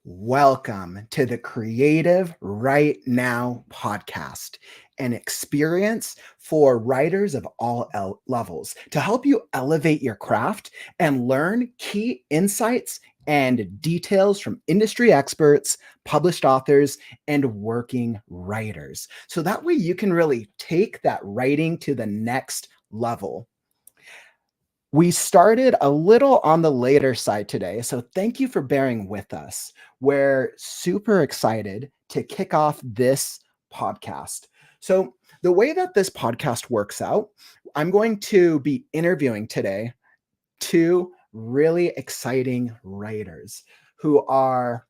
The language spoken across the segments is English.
Welcome to the Creative Right Now podcast, an experience for writers of all levels to help you elevate your craft and learn key insights and details from industry experts, published authors, and working writers. So that way you can really take that writing to the next level. We started a little on the later side today, so thank you for bearing with us. We're super excited to kick off this podcast. So, the way that this podcast works out, I'm going to be interviewing today two really exciting writers who are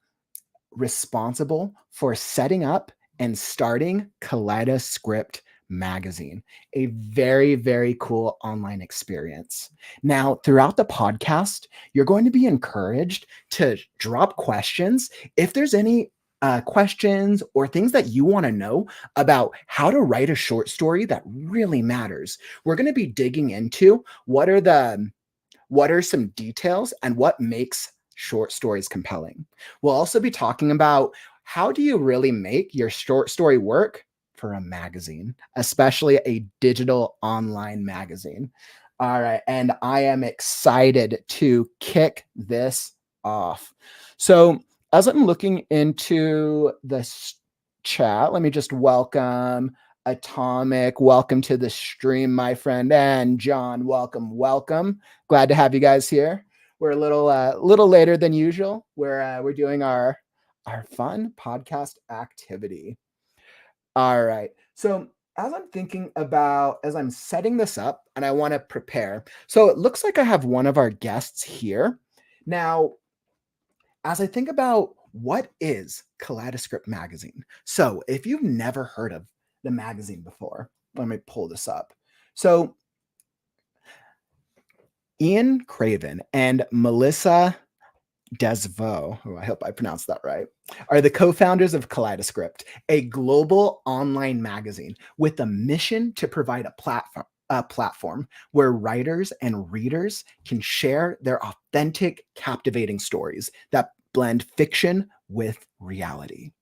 responsible for setting up and starting KaleidoScript Magazine, a very, very cool online experience. Now, throughout the podcast, you're going to be encouraged to drop questions. If there's any questions or things that you want to know about how to write a short story that really matters, we're going to be digging into what are some details and what makes short stories compelling. We'll also be talking about how do you really make your short story work for a magazine, especially a digital online magazine. All right, and I am excited to kick this off. So, as I'm looking into the chat, let me just welcome Atomic. Welcome to the stream, my friend. And John, welcome. Glad to have you guys here. We're a little later than usual. We're doing our fun podcast activity. All right. So as I'm setting this up and I want to prepare. So it looks like I have one of our guests here. Now, as I think about what is KaleidoScript Magazine. So if you've never heard of the magazine before, let me pull this up. So Ian Craven and Melissa Desveaux, who I hope I pronounced that right, are the co-founders of KaleidoScript, a global online magazine with a mission to provide a platform where writers and readers can share their authentic, captivating stories that blend fiction with reality.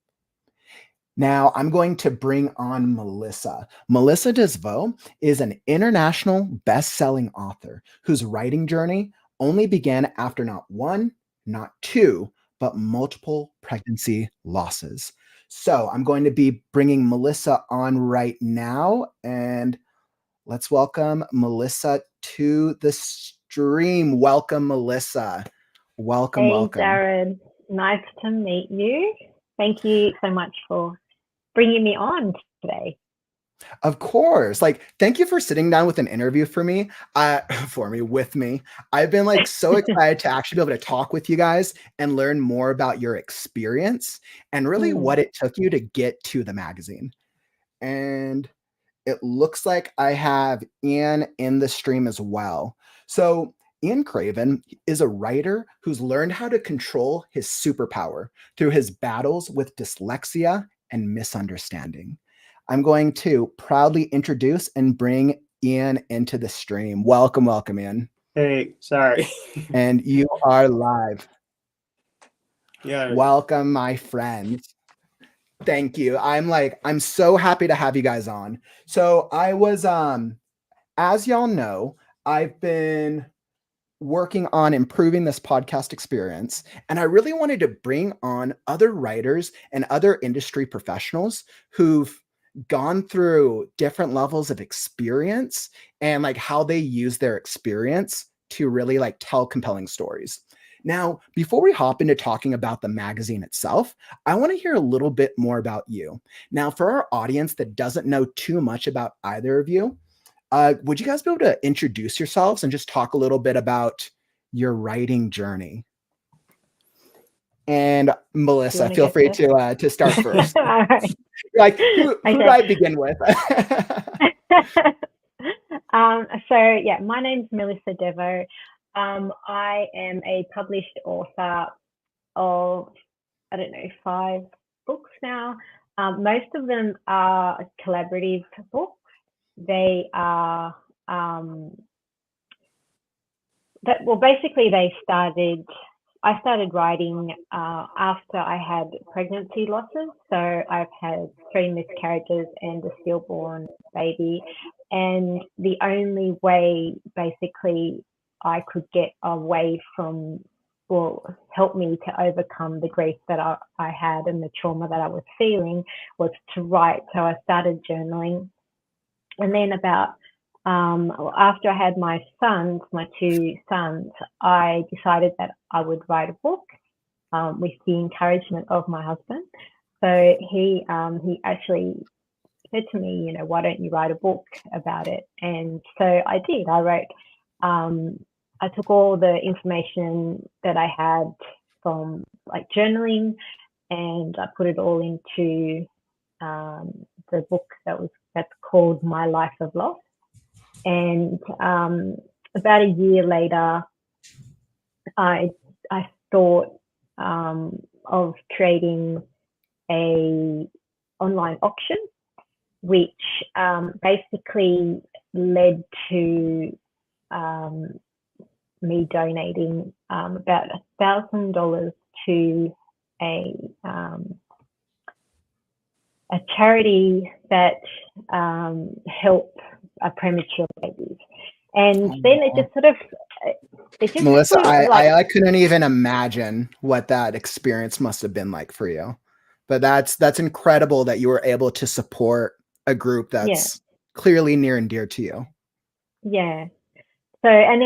Now, I'm going to bring on Melissa. Melissa Desveaux is an international best-selling author whose writing journey only began after not one, not two, but multiple pregnancy losses. So I'm going to be bringing Melissa on right now, and let's welcome Melissa to the stream. Welcome, Melissa. Welcome. Hey, Jared. Nice to meet you. Thank you so much for bringing me on today. Of course. Thank you for sitting down with an interview with me. I've been so excited to actually be able to talk with you guys and learn more about your experience and really what it took you to get to the magazine. And it looks like I have Ian in the stream as well. So Ian Craven is a writer who's learned how to control his superpower through his battles with dyslexia and misunderstanding. I'm going to proudly introduce and bring Ian into the stream. Welcome, Ian. Hey, sorry. And you are live. Yeah. Welcome, my friends. Thank you. I'm so happy to have you guys on. So I was, as y'all know, I've been working on improving this podcast experience, and I really wanted to bring on other writers and other industry professionals who've gone through different levels of experience and how they use their experience to really tell compelling stories. Now, before we hop into talking about the magazine itself, I want to hear a little bit more about you. Now, for our audience that doesn't know too much about either of you, would you guys be able to introduce yourselves and just talk a little bit about your writing journey? And Melissa, feel free to start first. All right. Who do I begin with? My name's Melissa Desveaux. I am a published author of, 5 books now. Most of them are collaborative books. They are, basically they started I started writing after I had pregnancy losses. So I've had 3 miscarriages and a stillborn baby. And the only way basically I could get away from, well, help me to overcome the grief that I had and the trauma that I was feeling was to write. So I started journaling. And then about after I had my 2 sons, I decided that I would write a book with the encouragement of my husband. So he actually said to me, you know, why don't you write a book about it? And so I did. I wrote. I took all the information that I had from like journaling, and I put it all into the book that's called My Life of Loss. And about a year later, I thought of creating a online auction, which basically led to me donating about $1,000 to a charity that help premature babies. And then it just sort of, it just Melissa, like, I couldn't even imagine what that experience must have been like for you. But that's incredible that you were able to support a group that's clearly near and dear to you. Yeah. So and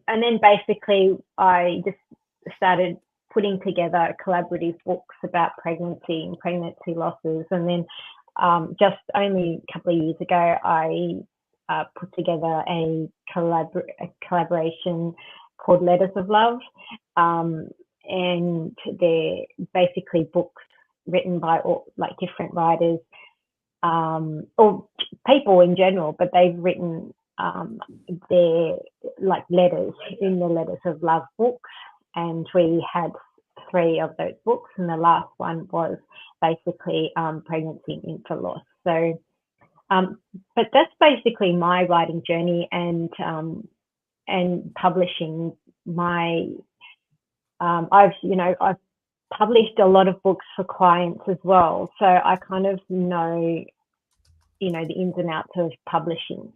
then basically I just started putting together collaborative books about pregnancy and pregnancy losses. And then just only a couple of years ago, I put together a collaboration called Letters of Love. And they're basically books written by all, like different writers or people in general, but they've written their like letters in the Letters of Love books. And we had 3 of those books, and the last one was basically pregnancy and infant loss. So, but that's basically my writing journey and publishing my. I've published a lot of books for clients as well, so I kind of know, you know, the ins and outs of publishing,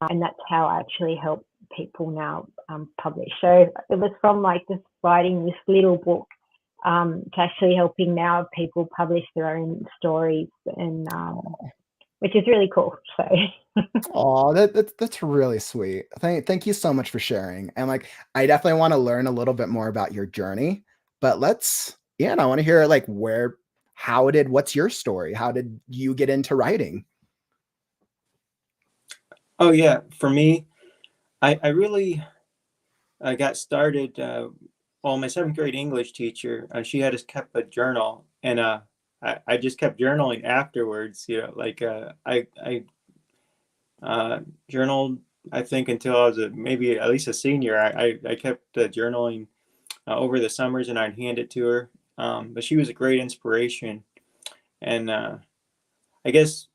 and that's how I actually help people now publish. So it was from like just writing this little book to actually helping now people publish their own stories, and which is really cool. So Oh, that's really sweet. Thank you so much for sharing. And like, I definitely want to learn a little bit more about your journey, but and I want to hear like what's your story? How did you get into writing? Oh yeah, for me, I really got started. Well, my 7th grade English teacher, she had us kept a journal, and I just kept journaling afterwards. You know, like I journaled, I think, until I was maybe at least a senior. I kept journaling over the summers, and I'd hand it to her. But she was a great inspiration, and I guess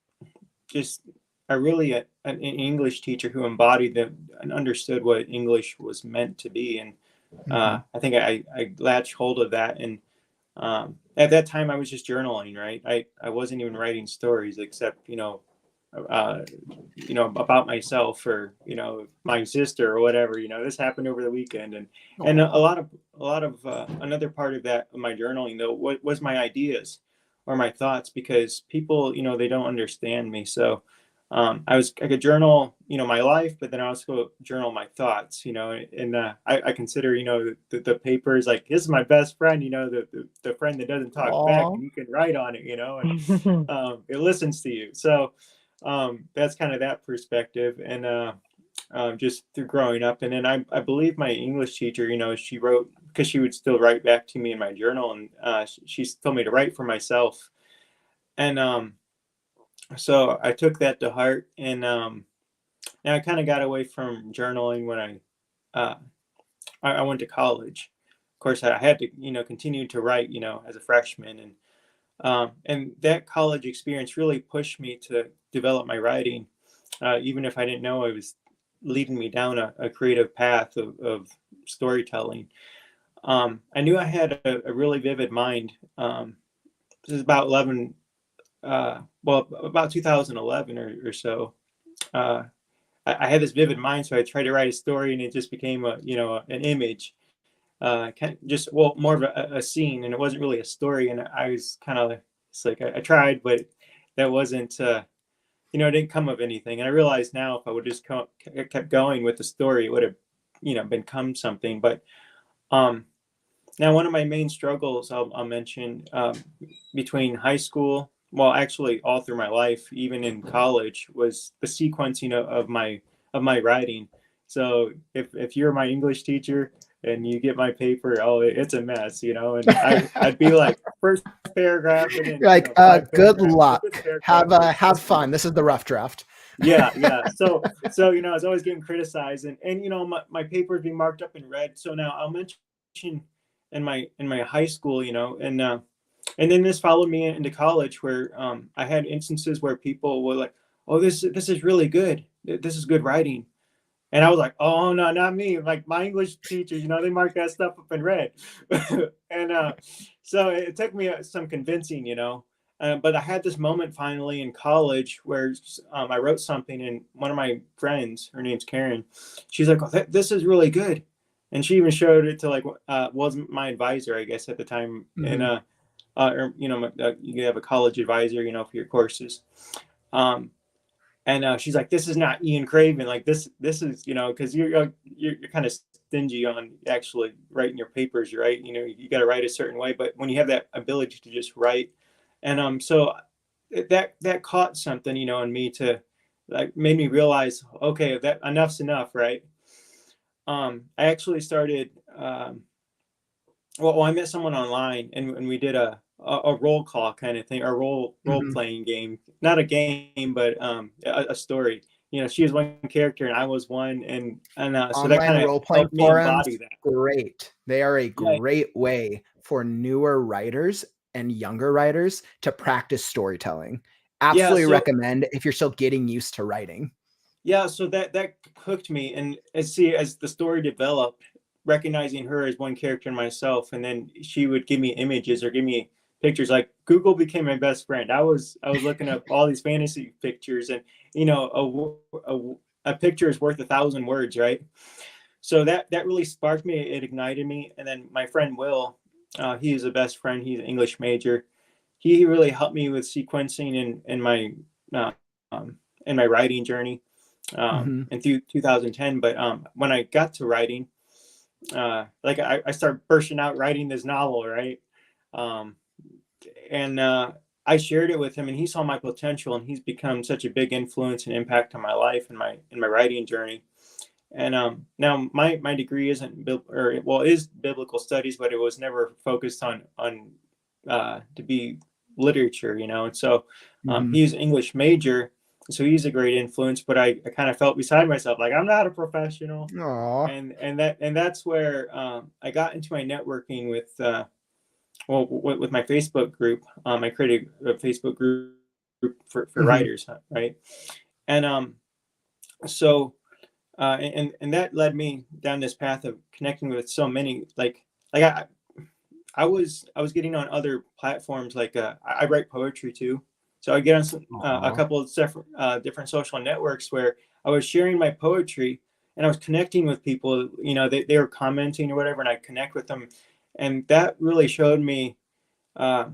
just an English teacher who embodied and understood what English was meant to be. And I think I latched hold of that. And at that time I was just journaling, right? I wasn't even writing stories except, about myself or, my sister or whatever, this happened over the weekend. And a lot of another part of that, of my journaling though, was my ideas or my thoughts, because people, they don't understand me. So I could journal, my life, but then I also journal my thoughts, and I consider, the paper is like, this is my best friend, the friend that doesn't talk back, and you can write on it, and it listens to you. So that's kind of that perspective. And just through growing up. And then I believe my English teacher, she wrote, because she would still write back to me in my journal, and she told me to write for myself. And so I took that to heart, and I kind of got away from journaling when I went to college. Of course, I had to continue to write as a freshman, and that college experience really pushed me to develop my writing, even if I didn't know it was leading me down a creative path of storytelling. I knew I had a really vivid mind. This is about 11, about 2011 or so. I had this vivid mind, so I tried to write a story, and it just became an image, just more of a scene, and it wasn't really a story. And I was kind of, it's like I tried, but that wasn't, it didn't come of anything. And I realize now, if I would just kept going with the story, it would have, become something. But now, one of my main struggles I'll mention, between high school, well, actually all through my life, even in college, was the sequencing of my writing. So if you're my English teacher and you get my paper, oh, it's a mess, and I'd be like, first paragraph, and then You're like, five good paragraphs, but this luck. paragraph is Have fun. This is the rough draft. yeah, yeah. So I was always getting criticized, and my paper is being marked up in red. So now I'll mention in my high school, and then this followed me into college, where I had instances where people were like, "Oh, this is really good. This is good writing," and I was like, "Oh no, not me! Like my English teachers, they mark that stuff up in red," and so it took me some convincing. But I had this moment finally in college where I wrote something, and one of my friends, her name's Karen, she's like, "Oh, this is really good," and she even showed it to, like, wasn't my advisor, I guess, at the time, and or you have a college advisor, for your courses, um, and she's like, "This is not Ian Craven. Like this is, because you're kind of stingy on actually writing your papers, right? You got to write a certain way, but when you have that ability to just write." And so that caught something, in me, to, like, made me realize, okay, that enough's enough, right? I actually started. Well, I met someone online, and we did a roll call kind of thing, or role playing game, not a game, but a story. She was one character and I was one, and so that Online kind of role-playing helped me forums, embody that. great. They are a Yeah, great way for newer writers and younger writers to practice storytelling. yeah. Absolutely So recommend if you're still getting used to writing. yeah, so that hooked me, and as the story developed, recognizing her as one character and myself, and then she would give me images or give me pictures. Like, Google became my best friend. I was looking up all these fantasy pictures, and a picture is worth 1,000 words, right? So that really sparked me. It ignited me, and then my friend Will, he is a best friend. He's an English major. He really helped me with sequencing in my uh, in my writing journey, Mhm. in 2010. But when I got to writing, like, I started bursting out writing this novel, right? Um, and I shared it with him, and he saw my potential, and he's become such a big influence and impact on my life and my writing journey. And now my degree is biblical studies, but it was never focused on to be literature, and so Mhm. he's an English major, so he's a great influence. But I kind of felt beside myself, like, I'm not a professional, Aw. and that's where I got into my networking with my Facebook group. I created a Facebook group for Mhm. writers, right? And so and that led me down this path of connecting with so many, like I was getting on other platforms, like I write poetry too, so I get on a Aw. couple of different social networks where I was sharing my poetry, and I was connecting with people. They were commenting or whatever, and I connect with them, and that really showed me uh,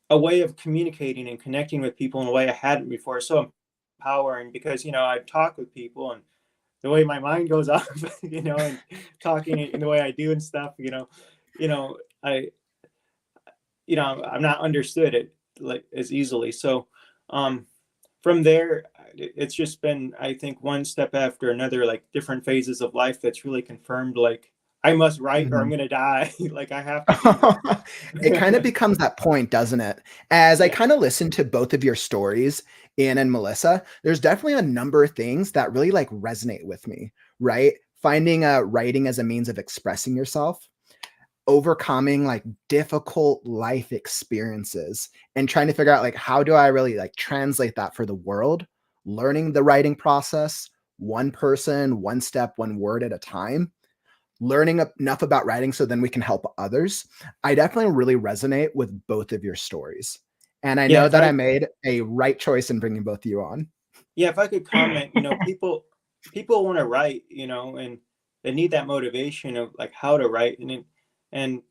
a way of communicating and connecting with people in a way I hadn't before. So empowering, because I talk with people, and the way my mind goes off, and talking in the way I do and stuff, I, I'm not understood it, like, as easily. So, um, from there, it's just been, I think, one step after another, like, different phases of life that's really confirmed, like, I must write or I'm Mhm. gonna die. Like, I have to do this. It kind of becomes that point, doesn't it? As I Yeah. kind of listen to both of your stories, Ian and Melissa, there's definitely a number of things that really like resonate with me, right? Finding writing as a means of expressing yourself, overcoming like difficult life experiences, and trying to figure out like how do I really like translate that for the world, learning the writing process, one person, one step, one word at a time. learning enough about writing so then we can help others. I definitely really resonate with both of your stories. And I know that I made a right choice in bringing both of you on. Yeah, if I could comment, people want to write, and they need that motivation of like how to write, and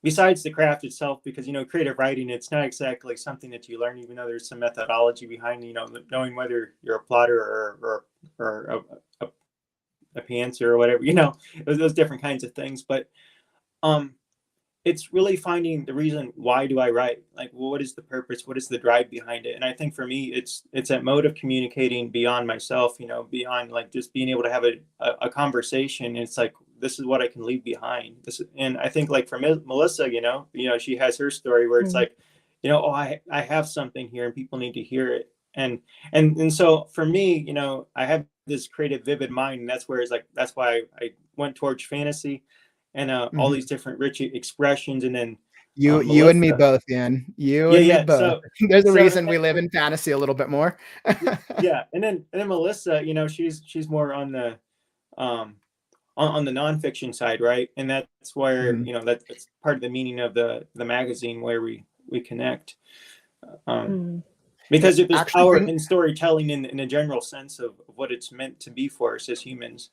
besides the craft itself, because creative writing, it's not exactly something that you learn, even though there's some methodology behind knowing whether you're a plotter or a pantser or whatever, those different kinds of things. But it's really finding the reason, why do I write? Like, well, what is the purpose? What is the drive behind it? And I think for me, it's that mode of communicating beyond myself, beyond like just being able to have a conversation. It's like, this is what I can leave behind. And I think like for Melissa, she has her story where it's like, oh, I have something here and people need to hear it. And so for me, I have this creative, vivid mind, and that's why I went towards fantasy and all these different rich expressions. And then you and me both, Ian. You and me both. So, there's a reason we live in fantasy a little bit more. Yeah, and then Melissa, she's more on the nonfiction side, right? And that's where that's part of the meaning of the magazine, where we connect. Because there's power in storytelling in a general sense of what it's meant to be for us as humans.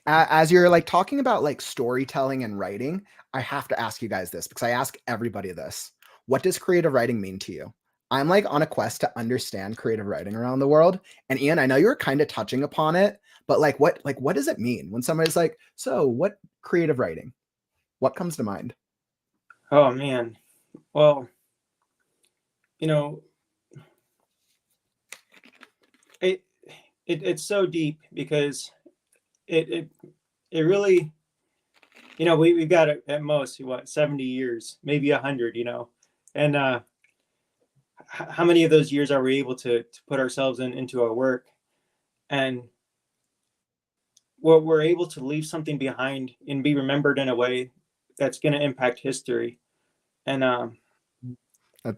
As you're like talking about like storytelling and writing, I have to ask you guys this, because I ask everybody this. What does creative writing mean to you? I'm like on a quest to understand creative writing around the world. And Ian, I know you were kind of touching upon it, but what does it mean when somebody's like, so what creative writing? What comes to mind? Oh man. Well, it's so deep, because it really, we've got at most 70 years, maybe 100, and how many of those years are we able to put ourselves into our work, and we're able to leave something behind and be remembered in a way that's going to impact history. And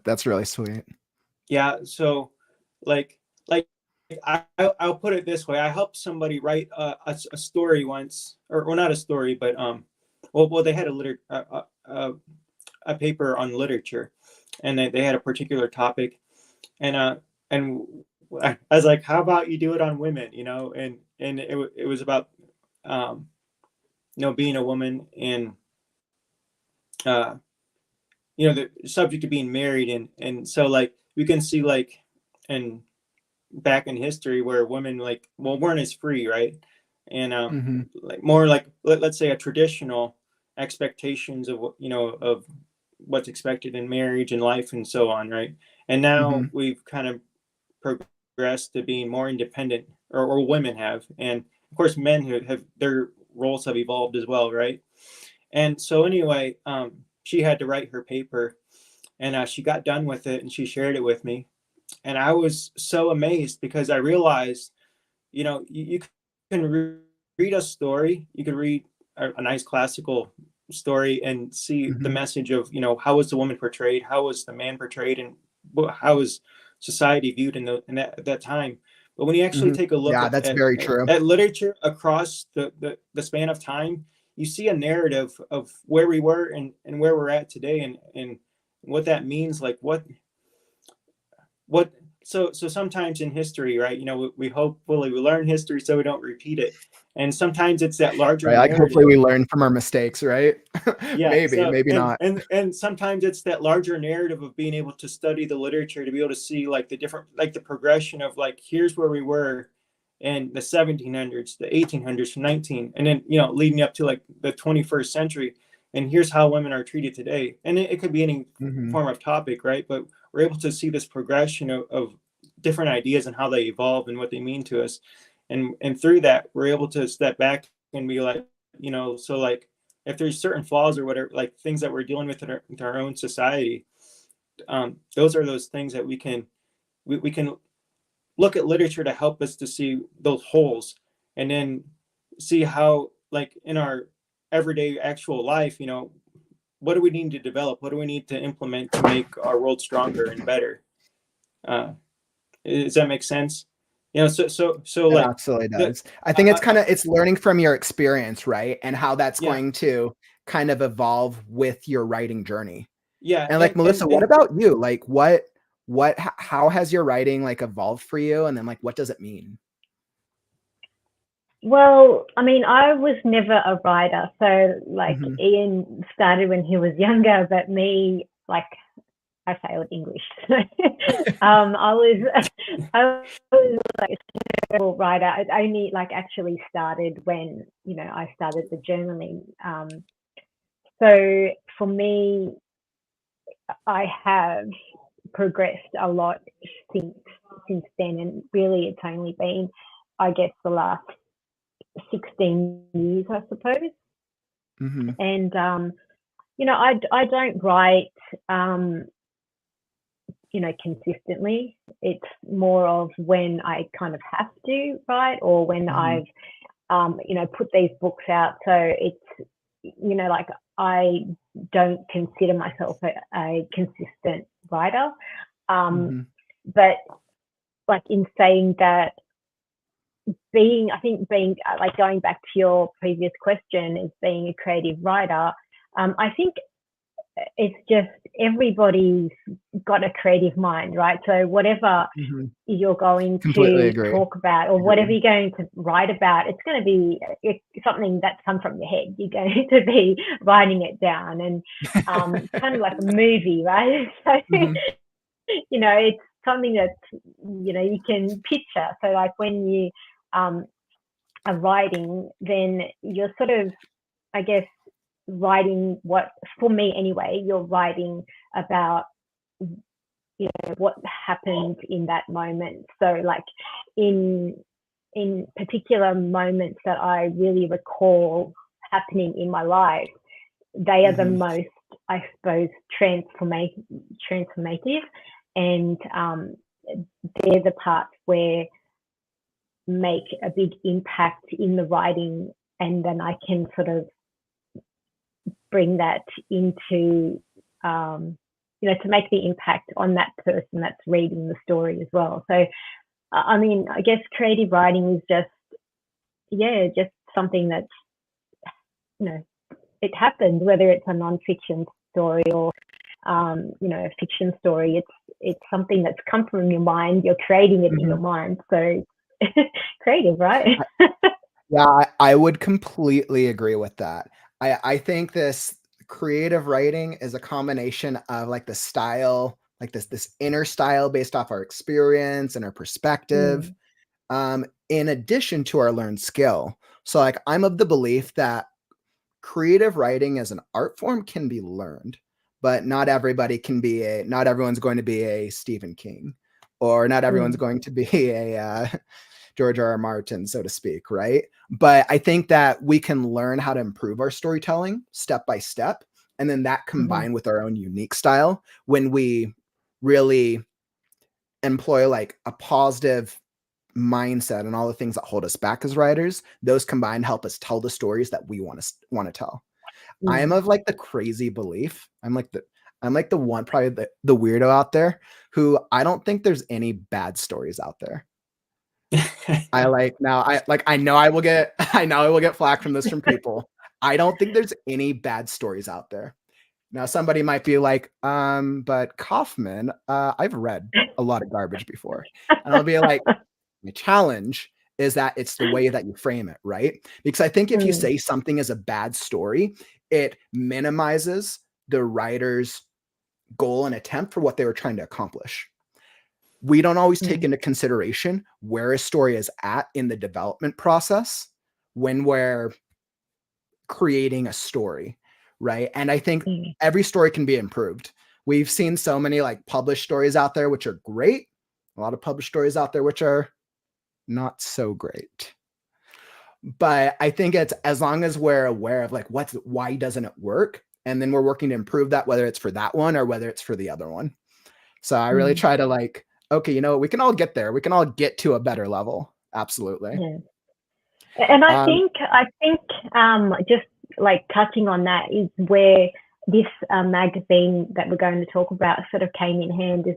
that's really sweet. Yeah, so like I'll put it this way. I helped somebody write a story once, or not a story, but well they had a paper on literature, and they had a particular topic, and I was like, how about you do it on women, and it was about being a woman, and the subject of being married, and so like we can see like and back in history where women weren't as free, right? And like more like let's say a traditional expectations of of what's expected in marriage and life and so on, right? And now we've kind of progressed to being more independent, or women have, and of course men have their roles have evolved as well, right? And so anyway, she had to write her paper, and she got done with it and she shared it with me. And I was so amazed, because I realized, you can read a story, you can read a nice classical story and see the message of, how was the woman portrayed, how was the man portrayed, and how was society viewed in that time. But when you actually take a look at literature across the span of time, you see a narrative of where we were and where we're at today, and what that means, like what so sometimes in history, right, we hopefully we learn history so we don't repeat it, and sometimes it's that larger right, like hopefully we learn from our mistakes, right? Yeah, maybe not, and sometimes it's that larger narrative of being able to study the literature to be able to see like the different, like the progression of like, here's where we were in the 1700s, the 1800s, 19, and then leading up to like the 21st century, and here's how women are treated today. And it could be any form of topic, right? But we're able to see this progression of different ideas and how they evolve and what they mean to us, and through that we're able to step back and be like, so like if there's certain flaws or whatever, like things that we're dealing with in our own society, those are those things that we can look at literature to help us to see those holes, and then see how, like in our everyday actual life, what do we need to develop, what do we need to implement to make our world stronger and better. Does that make sense? You know, so It like absolutely the does. I think it's I it's learning from your experience, right? And how that's yeah, going to kind of evolve with your writing journey. yeah, And like Melissa, what and about you? Like how has your writing like evolved for you? And then like what does it mean? Well, I mean, I was never a writer. So, like, Hmm. Ian started when he was younger, but me, like, I failed English. I was, I was like a terrible writer. I only like actually started when, I started the journaling. So for me, I have progressed a lot since then, and really, it's only been, I guess, the last 16 years, I suppose. Hmm. And I don't write, um, consistently. It's more of when I kind of have to write, or when Hmm. I've, put these books out. So it's, like, I don't consider myself a consistent writer. Um, Hmm. but like, in saying that, I think being, like, going back to your previous question, is being a creative writer. I think it's just everybody's got a creative mind, right? So whatever Hmm. you're going Completely to agree. talk about, or whatever Agreed. you're going to write about, it's going to be something that's come from your head. You're going to be writing it down, and kind of like a movie, right? So Hmm. it's something that you can picture. So like, when you um, are writing, then you're sort of, I guess, writing what, for me anyway, you're writing about what happened in that moment. So like, in particular moments that I really recall happening in my life, they are the Hmm. most, I suppose, transformative, and they're the parts where make a big impact in the writing, and then I can sort of bring that into, to make the impact on that person that's reading the story as well. So, I mean, I guess creative writing is just, just something that's, it happens, whether it's a nonfiction story or, a fiction story. It's something that's come from your mind. You're creating it in your Hmm. mind. So, creative, right? Yeah, I would completely agree with that. I think this creative writing is a combination of like the style, like this inner style based off our experience and our perspective, Mm, in addition to our learned skill. So like I'm of the belief that creative writing as an art form can be learned, but not everyone's going to be a Stephen King, or not everyone's mm, going to be a George R. R. Martin, so to speak, right? But I think that we can learn how to improve our storytelling step by step. And then that mm-hmm, combined with our own unique style, when we really employ like a positive mindset and all the things that hold us back as writers, those combined help us tell the stories that we want to tell. I am mm. of like the crazy belief. I'm like the one, probably the weirdo out there, who I don't think there's any bad stories out there. I like now I like I know I will get I know I will get flack from this from people. I don't think there's any bad stories out there. Now somebody might be like, but Kauffman, I've read a lot of garbage before. And I'll be like, my challenge is that it's the way that you frame it, right? Because I think if you Mm, say something is a bad story, it minimizes the writer's goal and attempt for what they were trying to accomplish. We don't always take mm, into consideration where a story is at in the development process when we're creating a story, right? And I think mm. every story can be improved. We've seen so many like published stories out there which are great, a lot of published stories out there which are not so great. But I think it's as long as we're aware of like why doesn't it work, and then we're working to improve that, whether it's for that one or whether it's for the other one. So I really Mm, try to like, okay, we can all get there. We can all get to a better level. Absolutely. yeah. And Um, I think, just like touching on that is where this magazine that we're going to talk about sort of came in hand, is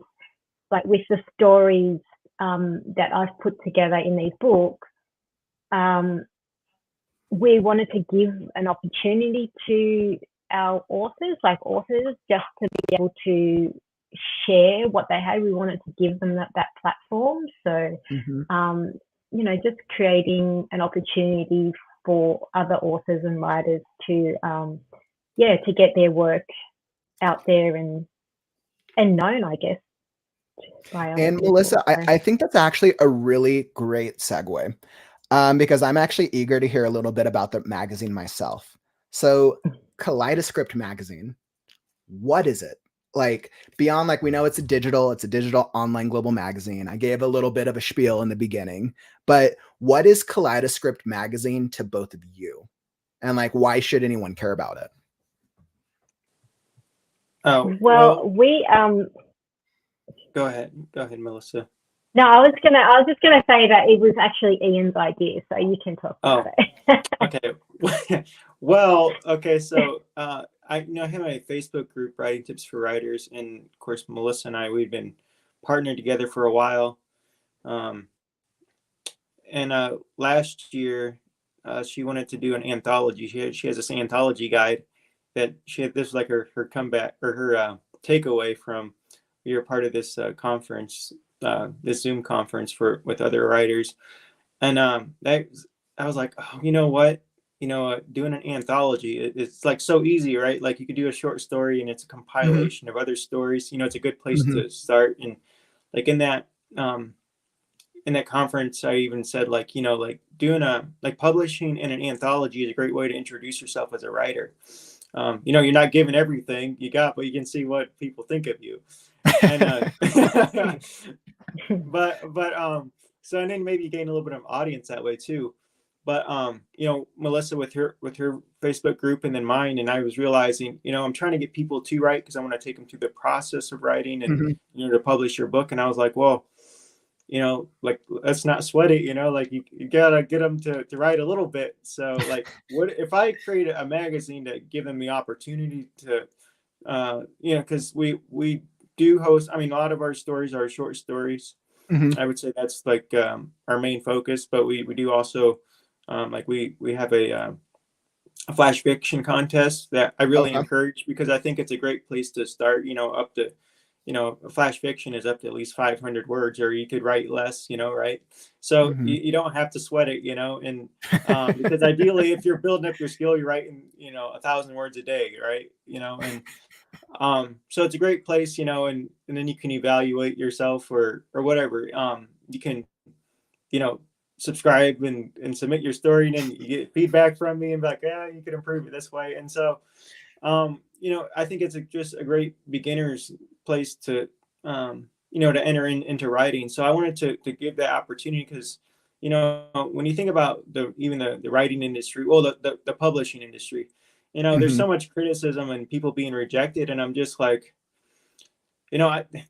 like with the stories, that I've put together in these books, we wanted to give an opportunity to our authors, just to be able to share what they had. We wanted to give them that platform. So, just creating an opportunity for other authors and writers to get their work out there and known, I guess. And Melissa, I think that's actually a really great segue, because I'm actually eager to hear a little bit about the magazine myself. So KaleidoScript Magazine, what is it? Like, beyond, like, we know it's a digital online global magazine. I gave a little bit of a spiel in the beginning, but what is KaleidoScript Magazine to both of you? And, like, why should anyone care about it? Oh, well, we Go ahead, Melissa. No, I was just gonna say that it was actually Ian's idea, so you can talk about it. Okay. Well, okay. So I have my Facebook group, Writing Tips for Writers, and of course, Melissa and we've been partnered together for a while. And last year, she wanted to do an anthology. She has this anthology guide that she had. This was like her comeback or her takeaway from. We were part of this conference, this Zoom conference with other writers, and I was like, oh, you know what, doing an anthology, it's like so easy, right? Like, you could do a short story and it's a compilation of other stories. It's a good place to start. And like in that conference, I even said, like, doing publishing in an anthology is a great way to introduce yourself as a writer. You're not giving everything you got, but you can see what people think of you. And but so, and then maybe you gain a little bit of audience that way too. But Melissa with her Facebook group, and then mine, and I was realizing, I'm trying to get people to write because I want to take them through the process of writing and to publish your book. And I was like, well, let's not sweat it, like you gotta get them to write a little bit. So, like, what if I create a magazine to give them the opportunity to because we do host, a lot of our stories are short stories. I would say that's like our main focus, but we do also we have a flash fiction contest that I really encourage, because I think it's a great place to start. Up to flash fiction is up to at least 500 words, or you could write less, right? So you don't have to sweat it, and because ideally, if you're building up your skill, you're writing 1,000 words a day, right? And so it's a great place, and then you can evaluate yourself or whatever. You can subscribe and submit your story, and then you get feedback from me and be like, yeah, you could improve it this way. And so I think it's just a great beginner's place to to enter into writing. So I wanted to give that opportunity, because when you think about the writing industry, well, the publishing industry, there's so much criticism and people being rejected. And I'm just like,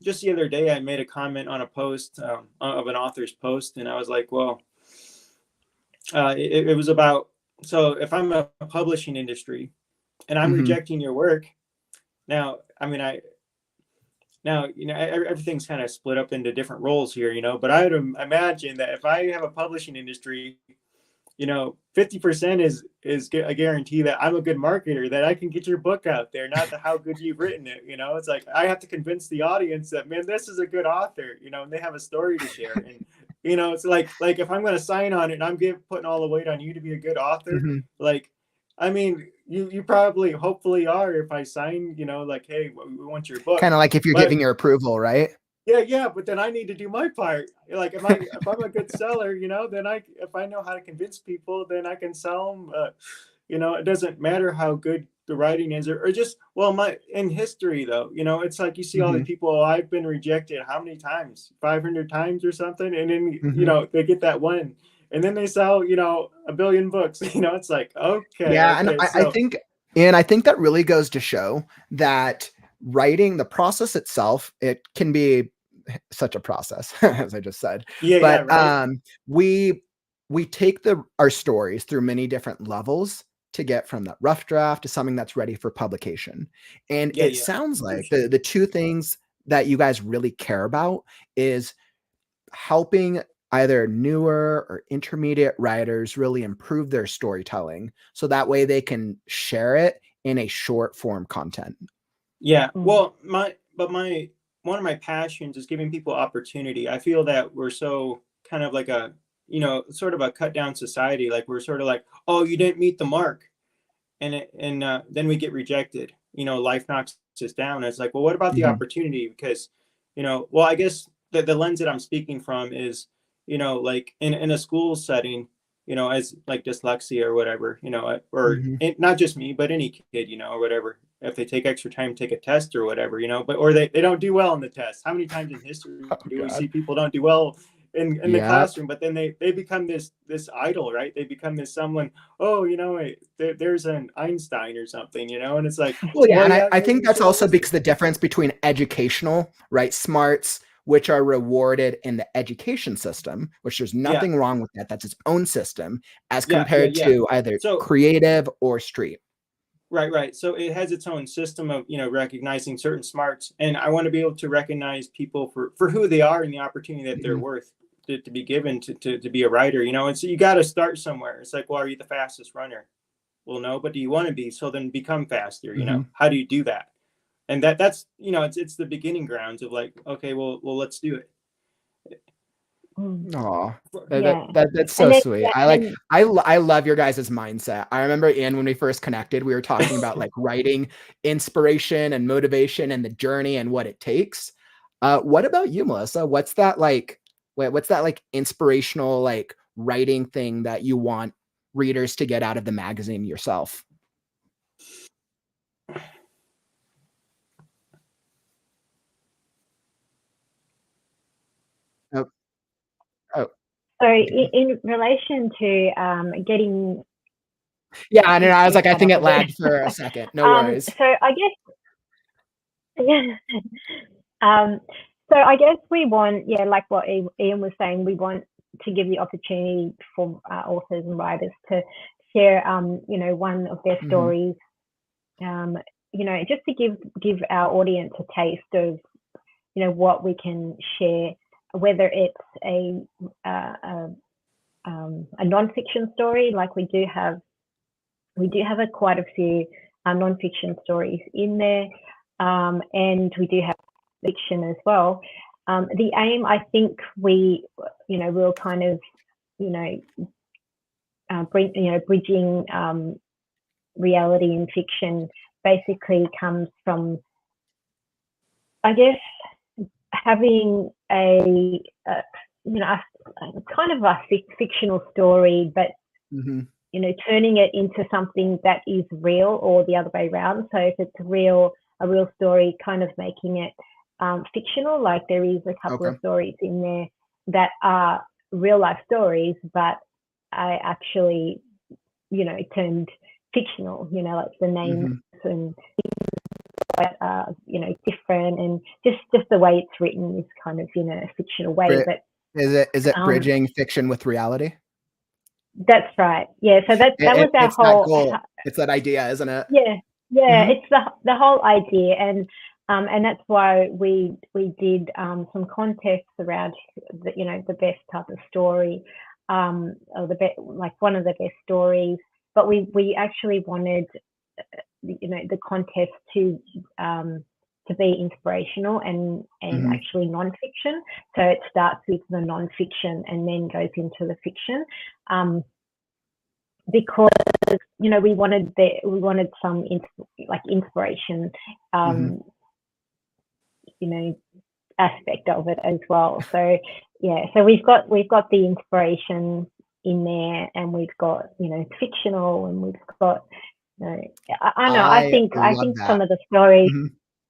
just the other day, I made a comment on a post of an author's post, and I was like, well, it was about, so if I'm a publishing industry and I'm rejecting your work, now, everything's kind of split up into different roles here, but I would imagine that if I have a publishing industry, 50% is a guarantee that I'm a good marketer, that I can get your book out there, not how good you've written it. It's like, I have to convince the audience that, man, this is a good author, and they have a story to share. And, it's like if I'm going to sign on it and I'm putting all the weight on you to be a good author, you probably, hopefully are, if I sign, like, hey, we want your book. Kind of like if you're giving your approval, right? Yeah, but then I need to do my part. Like, if I'm a good seller, then if I know how to convince people, then I can sell them. It doesn't matter how good the writing is, or just, well, in history though, it's like you see all these people, I've been rejected how many times, 500 times or something, and then they get that one, and then they sell 1 billion books. It's like, okay, yeah, okay, and I think that really goes to show that writing, the process itself, it can be such a process, as I just said. But right. We take our stories through many different levels to get from that rough draft to something that's ready for publication. And it sounds like the two things that you guys really care about is helping either newer or intermediate writers really improve their storytelling, so that way they can share it in a short form content. Yeah. Well, one of my passions is giving people opportunity. I feel that we're so kind of like a, sort of a cut down society. Like we're sort of like, oh, you didn't meet the mark. And then we get rejected. Life knocks us down. It's like, well, what about the opportunity? Because, well, I guess the lens that I'm speaking from is, like in a school setting, as like dyslexia or whatever, or not just me, but any kid, or whatever. If they take extra time, take a test or whatever, but or they don't do well on the test. How many times in history do we see people don't do well in the classroom, but then they become this idol, right? They become this someone, oh, there's an Einstein or something, and it's like, well, yeah, and I think that's also because the difference between educational, right, smarts, which are rewarded in the education system, which there's nothing wrong with that. That's its own system, as compared to either creative or street. Right. So it has its own system of, recognizing certain smarts. And I want to be able to recognize people for who they are and the opportunity that they're worth to be given to be a writer, and so you got to start somewhere. It's like, well, are you the fastest runner? Well, no, but do you want to be? So then become faster, how do you do that? And that's, it's the beginning grounds of like, okay, well, let's do it. Oh, that's so sweet. I love your guys' mindset. I remember, Ian, when we first connected, we were talking about like writing inspiration and motivation and the journey and what it takes. What about you, Melissa? What's that like inspirational, like writing thing that you want readers to get out of the magazine yourself? Oh. So in relation to getting, yeah, I know. I was like, I think it lagged for a second. No worries. So I guess, so I guess we want, like what Ian was saying, we want to give the opportunity for authors and writers to share, one of their stories, just to give our audience a taste of, what we can share, whether it's a nonfiction story, like we do have quite a few nonfiction stories in there, and we do have fiction as well. The aim, I think, we'll kind of, bridging reality and fiction basically comes from, I guess, having a kind of a fictional story, but turning it into something that is real, or the other way around. So if it's a real story, kind of making it fictional. Like there is a couple of stories in there that are real life stories, but I actually, turned fictional. Like the names and different, and just the way it's written is kind of in a fictional way. But is it bridging fiction with reality? That's right. Yeah. So that was our whole goal. It's that idea, isn't it? Yeah. It's the whole idea, and that's why we did some contests around the best type of story, or the best, like one of the best stories. But we actually wanted the contest to be inspirational and actually nonfiction. So it starts with the nonfiction and then goes into the fiction, because we wanted some inspiration, aspect of it as well. So so we've got the inspiration in there, and we've got fictional, and we've got I think some of the stories.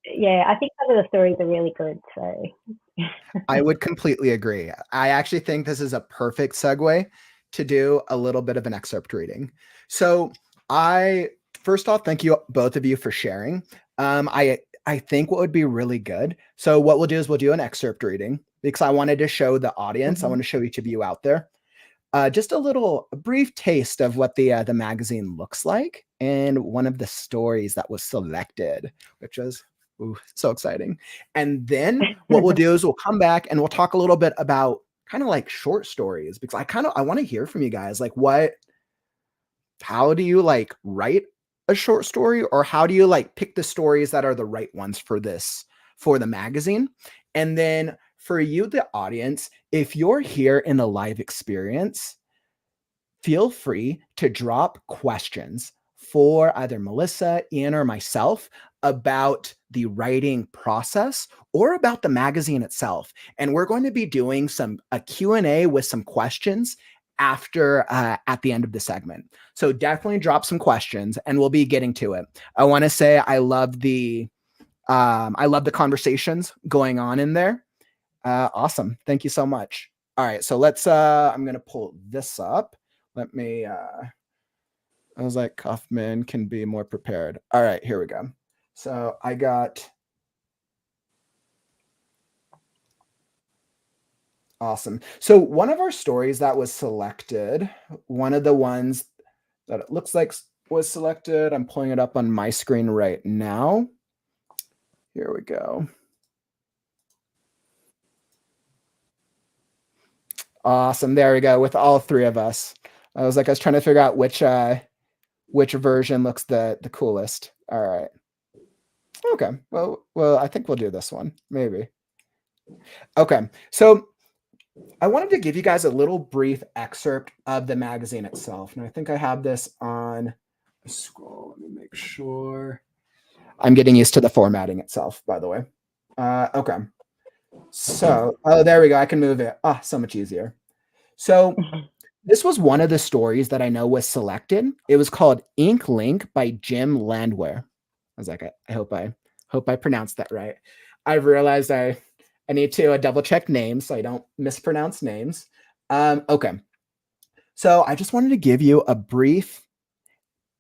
I think some of the stories are really good. So I would completely agree. I actually think this is a perfect segue to do a little bit of an excerpt reading. So first off, thank you both of you for sharing. I think what would be really good. So what we'll do is we'll do an excerpt reading, because I wanted to show the audience. I want to show each of you out there just a brief taste of what the magazine looks like, and one of the stories that was selected, which was so exciting. And then what we'll do is we'll come back and we'll talk a little bit about kind of like short stories, because I want to hear from you guys. Like, how do you like write a short story, or how do you like pick the stories that are the right ones for the magazine? And then for you, the audience, if you're here in the live experience, feel free to drop questions for either Melissa, Ian, or myself about the writing process or about the magazine itself. And we're going to be doing a Q&A with some questions after at the end of the segment. So definitely drop some questions and we'll be getting to it. I want to say I love the conversations going on in there. Awesome. Thank you so much. All right. So I'm going to pull this up. Let me, I was like, Kauffman can be more prepared. All right, here we go. So I got, awesome. So one of our stories that was selected, one of the ones that it looks like was selected, I'm pulling it up on my screen right now. Here we go. Awesome. There we go. With all three of us. I was trying to figure out which version looks the coolest. All right. Okay. Well, I think we'll do this one. Maybe. Okay. So I wanted to give you guys a little brief excerpt of the magazine itself. And I think I have this on scroll. Let me make sure. I'm getting used to the formatting itself, by the way. Okay. So, there we go. I can move it. So much easier. So this was one of the stories that I know was selected. It was called Ink Link by Jim Landwehr. I was like, I hope I pronounced that right. I've realized I need to double check names so I don't mispronounce names. Okay. So I just wanted to give you a brief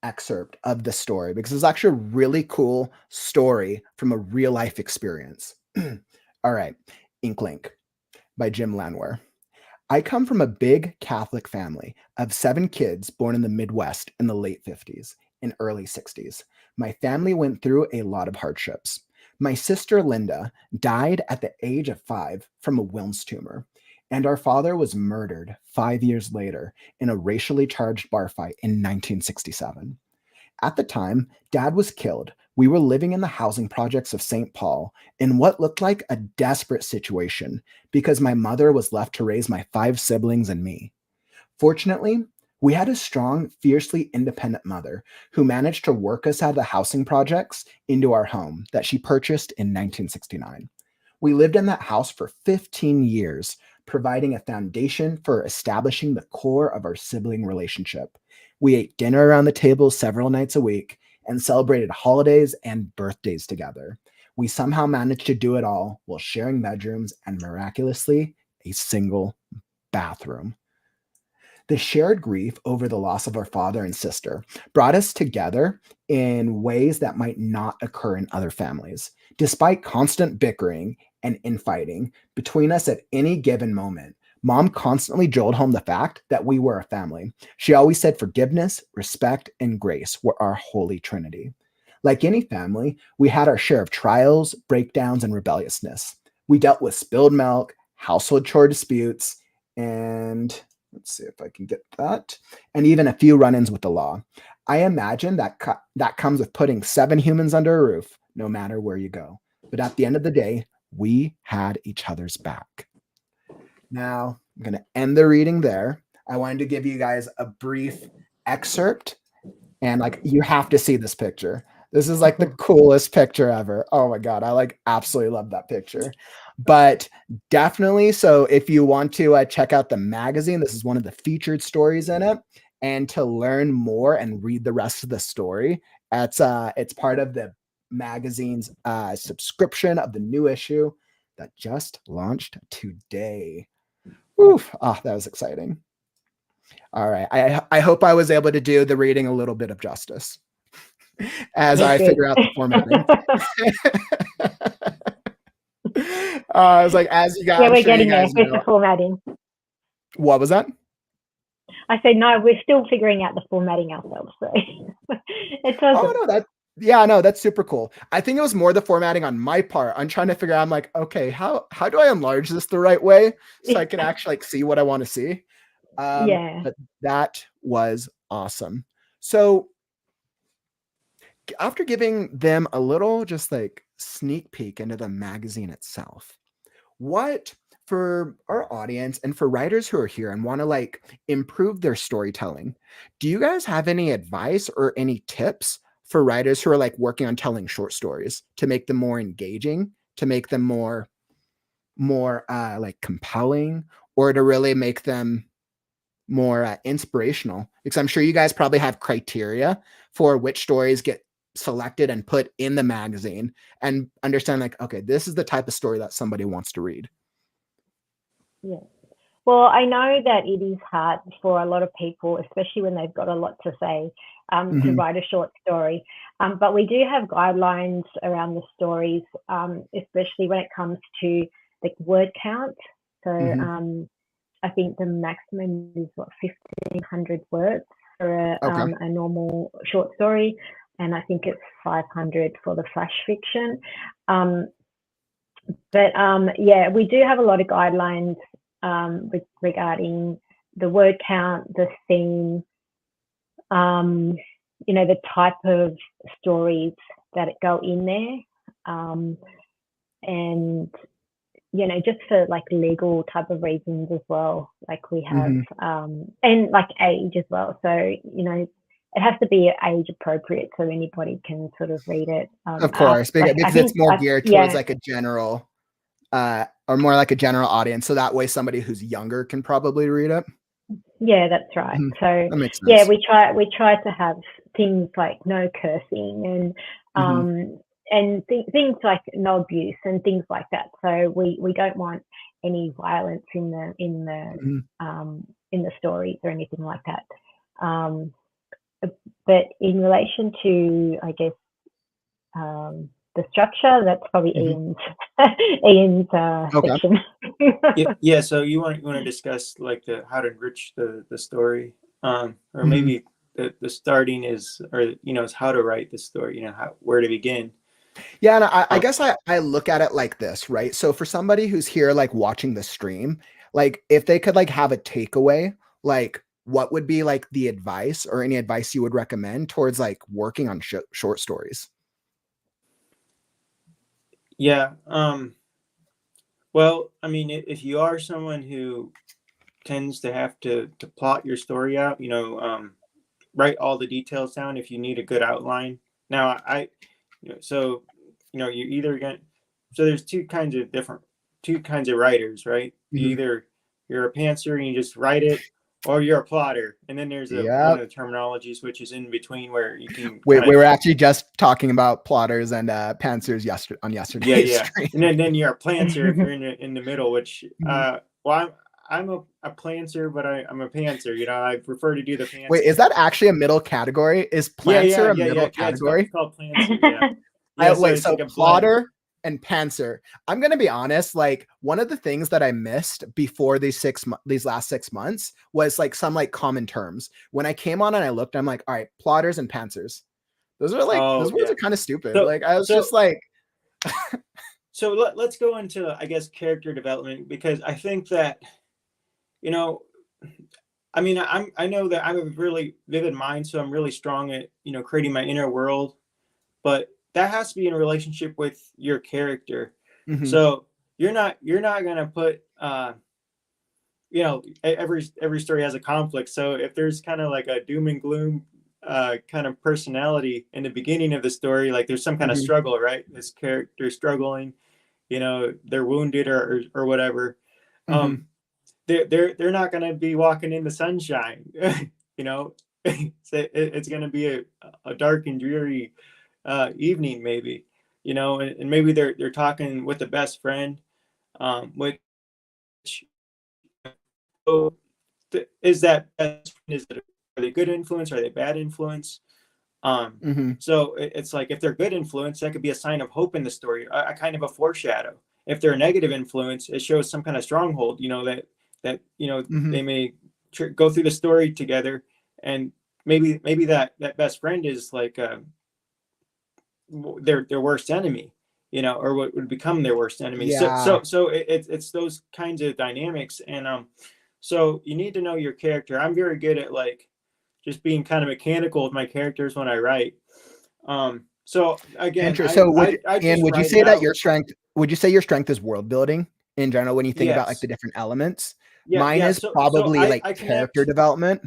excerpt of the story because it's actually a really cool story from a real life experience. All right. Ink Link by Jim Landwehr. I come from a big Catholic family of 7 kids born in the Midwest in the late 50s and early 60s. My family went through a lot of hardships. My sister Linda died at the age of 5 from a Wilms tumor, and our father was murdered 5 years later in a racially charged bar fight in 1967. At the time Dad was killed, we were living in the housing projects of St. Paul in what looked like a desperate situation because my mother was left to raise my 5 siblings and me. Fortunately, we had a strong, fiercely independent mother who managed to work us out of the housing projects into our home that she purchased in 1969. We lived in that house for 15 years, providing a foundation for establishing the core of our sibling relationship. We ate dinner around the table several nights a week and celebrated holidays and birthdays together. We somehow managed to do it all while sharing bedrooms and miraculously a single bathroom. The shared grief over the loss of our father and sister brought us together in ways that might not occur in other families. Despite constant bickering and infighting between us at any given moment, Mom constantly drilled home the fact that we were a family. She always said forgiveness, respect, and grace were our holy trinity. Like any family, we had our share of trials, breakdowns, and rebelliousness. We dealt with spilled milk, household chore disputes, and let's see if I can get that, and even a few run-ins with the law. I imagine that comes with putting 7 humans under a roof, no matter where you go. But at the end of the day, we had each other's back. Now, I'm going to end the reading there. I wanted to give you guys a brief excerpt, and you have to see this picture. This is the coolest picture ever. Oh my God. I absolutely love that picture. But definitely, so if you want to check out the magazine, this is one of the featured stories in it. And to learn more and read the rest of the story, it's part of the magazine's subscription of the new issue that just launched today. Oof, that was exciting. All right. I hope I was able to do the reading a little bit of justice as I figure out the formatting. I was as you guys. Yeah, we're getting there with the formatting. What was that? I said, no, we're still figuring out the formatting ourselves. So it's all good. No, Yeah, no, that's super cool. I think it was more the formatting on my part. I'm trying to figure out, I'm like, okay, how do I enlarge this the right way so I can actually like see what I want to see? Yeah. But that was awesome. So after giving them a little just like sneak peek into the magazine itself, what for our audience and for writers who are here and want to like improve their storytelling, do you guys have any advice or any tips for writers who are like working on telling short stories to make them more engaging, to make them more like compelling, or to really make them more inspirational? Because I'm sure you guys probably have criteria for which stories get selected and put in the magazine, and understand like, okay, this is the type of story that somebody wants to read. Yeah. Well, I know that it is hard for a lot of people, especially when they've got a lot to say, to write a short story. But we do have guidelines around the stories, especially when it comes to the word count. So I think the maximum is 1,500 words for Okay. a normal short story, and I think it's 500 for the flash fiction. But yeah, we do have a lot of guidelines regarding the word count, the theme, the type of stories that go in there, and just for like legal type of reasons as well. Like we have, and like age as well. So it has to be age appropriate so anybody can sort of read it. Of course, because it's more geared towards like a general, or more like a general audience. So that way somebody who's younger can probably read it. Yeah, that's right. So that makes sense. Yeah, we try to have things like no cursing and things like no abuse and things like that. So we don't want any violence in the stories or anything like that. But in relation to, I guess, the structure, that's probably Ian's section. Yeah. So you want to discuss like how to enrich the story, or maybe the starting is, or is how to write the story. Where to begin. Yeah, and I guess I look at it like this, right? So for somebody who's here like watching the stream, like if they could like have a takeaway, like what would be like the advice or any advice you would recommend towards like working on short stories? Yeah. Well, I mean, if you are someone who tends to have to plot your story out, write all the details down if you need a good outline. Now, so you're either going to, so there's two kinds of writers, right? Either you're a pantser and you just write it, or you're a plotter. And then there's one of the terminologies which is in between, where you can we were actually just talking about plotters and pantsers on yesterday's stream. And then you're a planter if you're in the middle, which well, I'm a planter, but I'm a pantser. I prefer to do the pantser. Wait, is that actually a middle category? Is planter a middle category? It's called planter. Yeah. Wait, so like plotter and pantser. I'm gonna be honest. Like one of the things that I missed before these last 6 months was like some like common terms. When I came on and I looked, I'm like, all right, plotters and pantsers. Those are like those words are kind of stupid. So, like I was just like. So let's go into, I guess, character development, because I think that, I mean, I know that I have a really vivid mind, so I'm really strong at, creating my inner world, but that has to be in a relationship with your character. So you're not gonna put, every story has a conflict. So if there's kind of like a doom and gloom kind of personality in the beginning of the story, like there's some kind of struggle, right? This character struggling, they're wounded or whatever. They're not going to be walking in the sunshine. It's going to be a dark and dreary evening, maybe, and maybe they're talking with the best friend, which is that best friend, are they good influence? Are they bad influence? So it's like, if they're good influence, that could be a sign of hope in the story, a kind of a foreshadow. If they're a negative influence, it shows some kind of stronghold, that they may go through the story together, and maybe that best friend is like their worst enemy, you know, or what would become their worst enemy. Yeah. So it's those kinds of dynamics. And so you need to know your character. I'm very good at like just being kind of mechanical with my characters when I write. So again, Interesting. So I just would you write it say that out. your strength, would you say your strength is world building in general when you think about like Yes. the different elements? Yeah. Mine Yeah. is So probably like I character connect. development.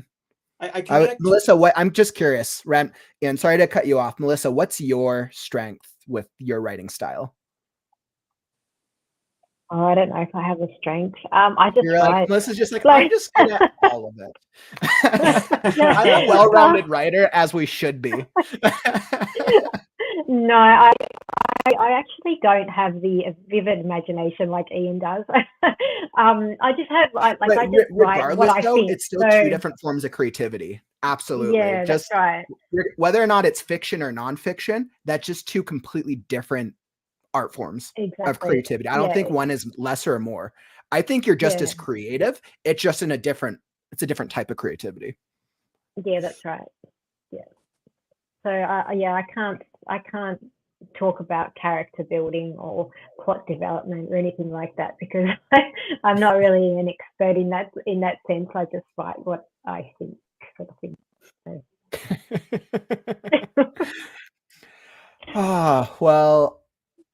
I connect. Melissa, I'm just curious, Ren, and sorry to cut you off. Melissa, what's your strength with your writing style? Oh, I don't know if I have a strength. I just You're like, write. Melissa's just like, I'm Like, just good at all of it. I'm a well-rounded writer, as we should be. no, I actually don't have the vivid imagination like Ian does. I just have I just write what I though, think. it's still two different forms of creativity. Absolutely. Yeah, that's right. Whether or not it's fiction or nonfiction, that's just two completely different art forms of creativity. I don't think one is lesser or more. I think you're just as creative. It's just it's a different type of creativity. Yeah, that's right. Yeah. So I can't talk about character building or plot development or anything like that because I'm not really an expert in that sense. I just write what I think, sort of thing. Well,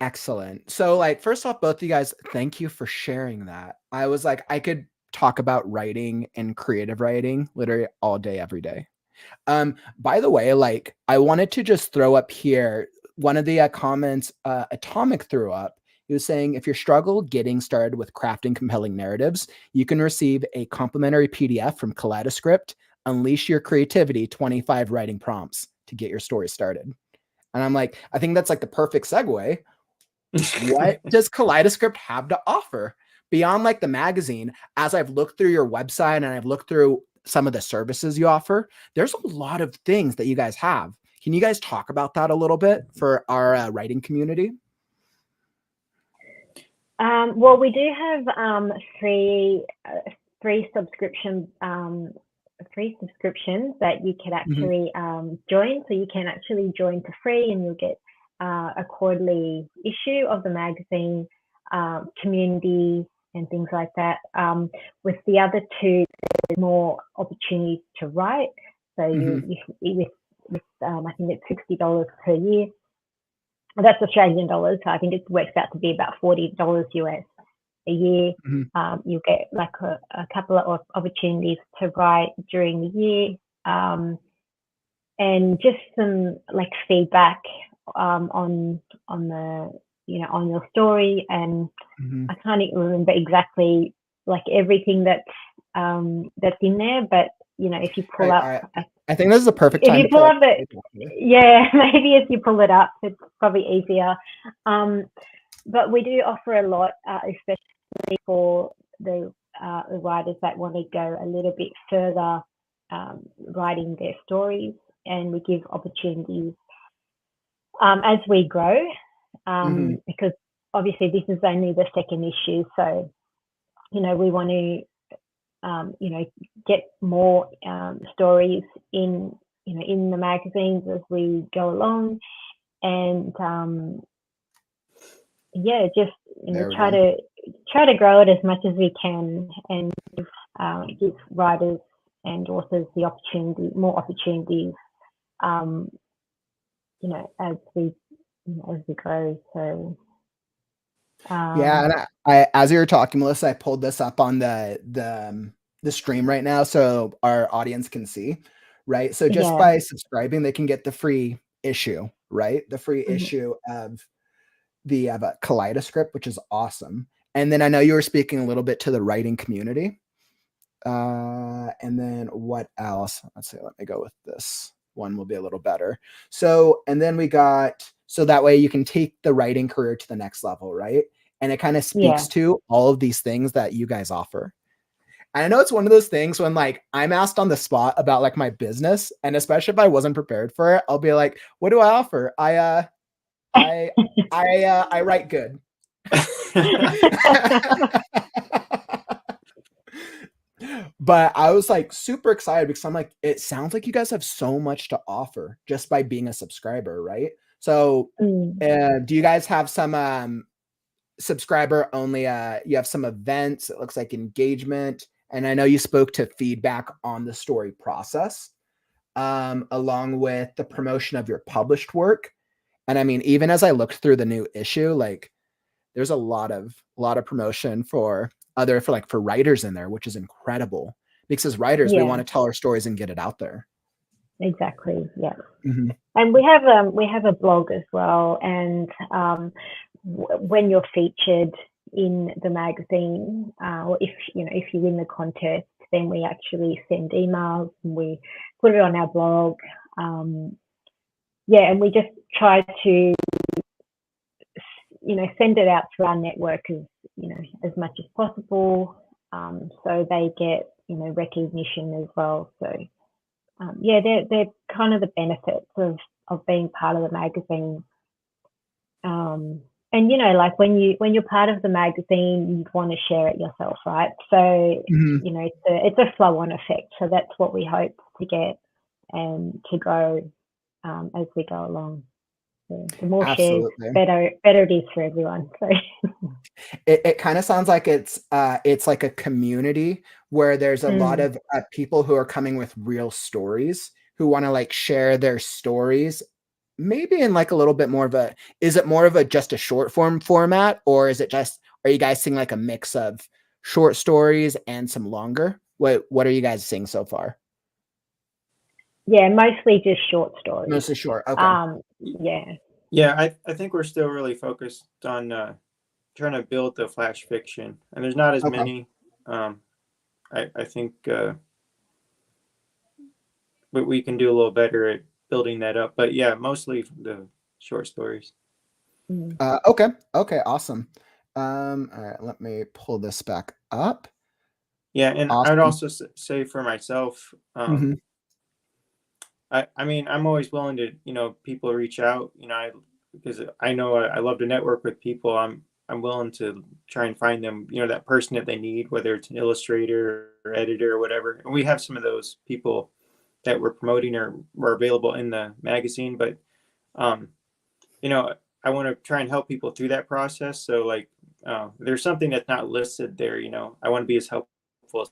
excellent. So like, first off, both of you guys, thank you for sharing that. I was like, I could talk about writing and creative writing literally all day, every day. By the way, like I wanted to just throw up here one of the comments Atomic threw up. He was saying, if you're struggle getting started with crafting compelling narratives, you can receive a complimentary PDF from KaleidoScript, Unleash Your Creativity, 25 Writing Prompts to get your story started. And I'm like, I think that's like the perfect segue. What does KaleidoScript have to offer beyond like the magazine? As I've looked through your website and I've looked through some of the services you offer, there's a lot of things that you guys have. Can you guys talk about that a little bit for our writing community? Well, we do have free subscriptions that you can actually join. So you can actually join for free, and you'll get a quarterly issue of the magazine, community, and things like that. With the other two, there's more opportunities to write. So I think it's $60 per year. That's Australian dollars. So I think it works out to be about $40 US a year. You get like a couple of opportunities to write during the year, and just some like feedback on the on your story. And I can't even remember exactly like everything that's in there, but if you pull up, I think this is a perfect time. If you pull up it, maybe if you pull it up, it's probably easier. But we do offer a lot, especially for the writers that want to go a little bit further, writing their stories, and we give opportunities as we grow, because obviously this is only the second issue, so we want to get more stories in the magazines as we go along, and just try to grow it as much as we can, and give writers and authors the more opportunities, as we grow. So and I as you were talking, Melissa, I pulled this up on the stream right now so our audience can see, right? So just by subscribing, they can get the free issue, right? The free issue of the KaleidoScript, which is awesome. And then I know you were speaking a little bit to the writing community. And then what else? Let's see, let me go with this one, will be a little better. So, and then we got, so that way you can take the writing career to the next level, right? And it kind of speaks to all of these things that you guys offer. And I know it's one of those things when like I'm asked on the spot about like my business, and especially if I wasn't prepared for it, I'll be like, what do I offer? I write good. But I was like super excited because I'm like, it sounds like you guys have so much to offer just by being a subscriber, right? So Mm. do you guys have some subscriber only, you have some events, it looks like engagement, and I know you spoke to feedback on the story process, along with the promotion of your published work. And I mean, even as I looked through the new issue, like there's a lot of promotion for writers in there, which is incredible, because as writers, we Yeah, want to tell our stories and get it out there. exactly. Yeah. Mhm. And we have a blog as well, and when you're featured in the magazine, or if you win the contest, then we actually send emails and we put it on our blog. Yeah, and we just try to send it out to our network as much as possible, so they get recognition as well. So yeah, they're kind of the benefits of being part of the magazine. And like when you're part of the magazine, you want to share it yourself, right? So Mhm. it's a flow-on effect. So that's what we hope to get and to grow as we go along. So the more shares, Absolutely. better it is for everyone. So It kind of sounds like it's like a community where there's a lot of people who are coming with real stories, who want to like share their stories, maybe in like a little bit more of a, is it more of a just a short form format, or is it just, are you guys seeing like a mix of short stories and some longer? What are you guys seeing so far? yeah, mostly just short stories. Mostly short. Okay. Yeah. Yeah, I think we're still really focused on trying to build the flash fiction, and there's not as Okay. many. I think we can do a little better at building that up. But yeah, mostly the short stories. Okay. Okay. Awesome. All right. Let me pull this back up. Yeah, and I'd Awesome. also say for myself, Mhm. I mean, I'm always willing to, people reach out, because I know I love to network with people. I'm willing to try and find them, that person that they need, whether it's an illustrator or editor or whatever. And we have some of those people that we're promoting or were available in the magazine. But, um, I want to try and help people through that process. So like, there's something that's not listed there, I want to be as helpful as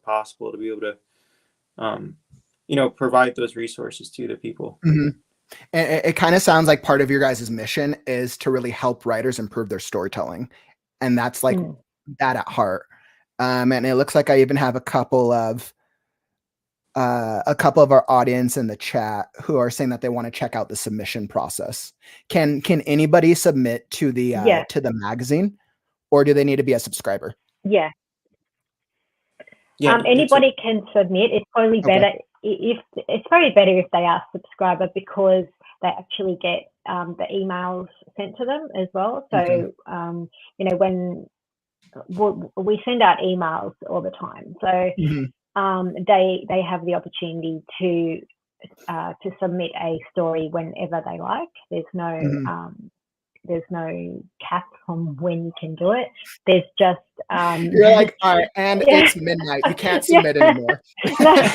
possible to be able to, provide those resources to the people. Mhm. And it kind of sounds like part of your guys' mission is to really help writers improve their storytelling. And that's like that at heart. And it looks like I even have a couple of our audience in the chat who are saying that they want to check out the submission process. Can anybody submit to the Yeah. magazine, or do they need to be a subscriber? Yeah. Yeah, anybody can submit. It's probably Okay. better if they are subscriber, because they actually get the emails sent to them as well. So Okay. when we send out emails all the time, so Mhm. they have the opportunity to submit a story whenever they like. Mhm. There's no cap on when you can do it. There's just You're like, all right, and yeah. it's midnight. You can't Yeah. submit anymore. yeah,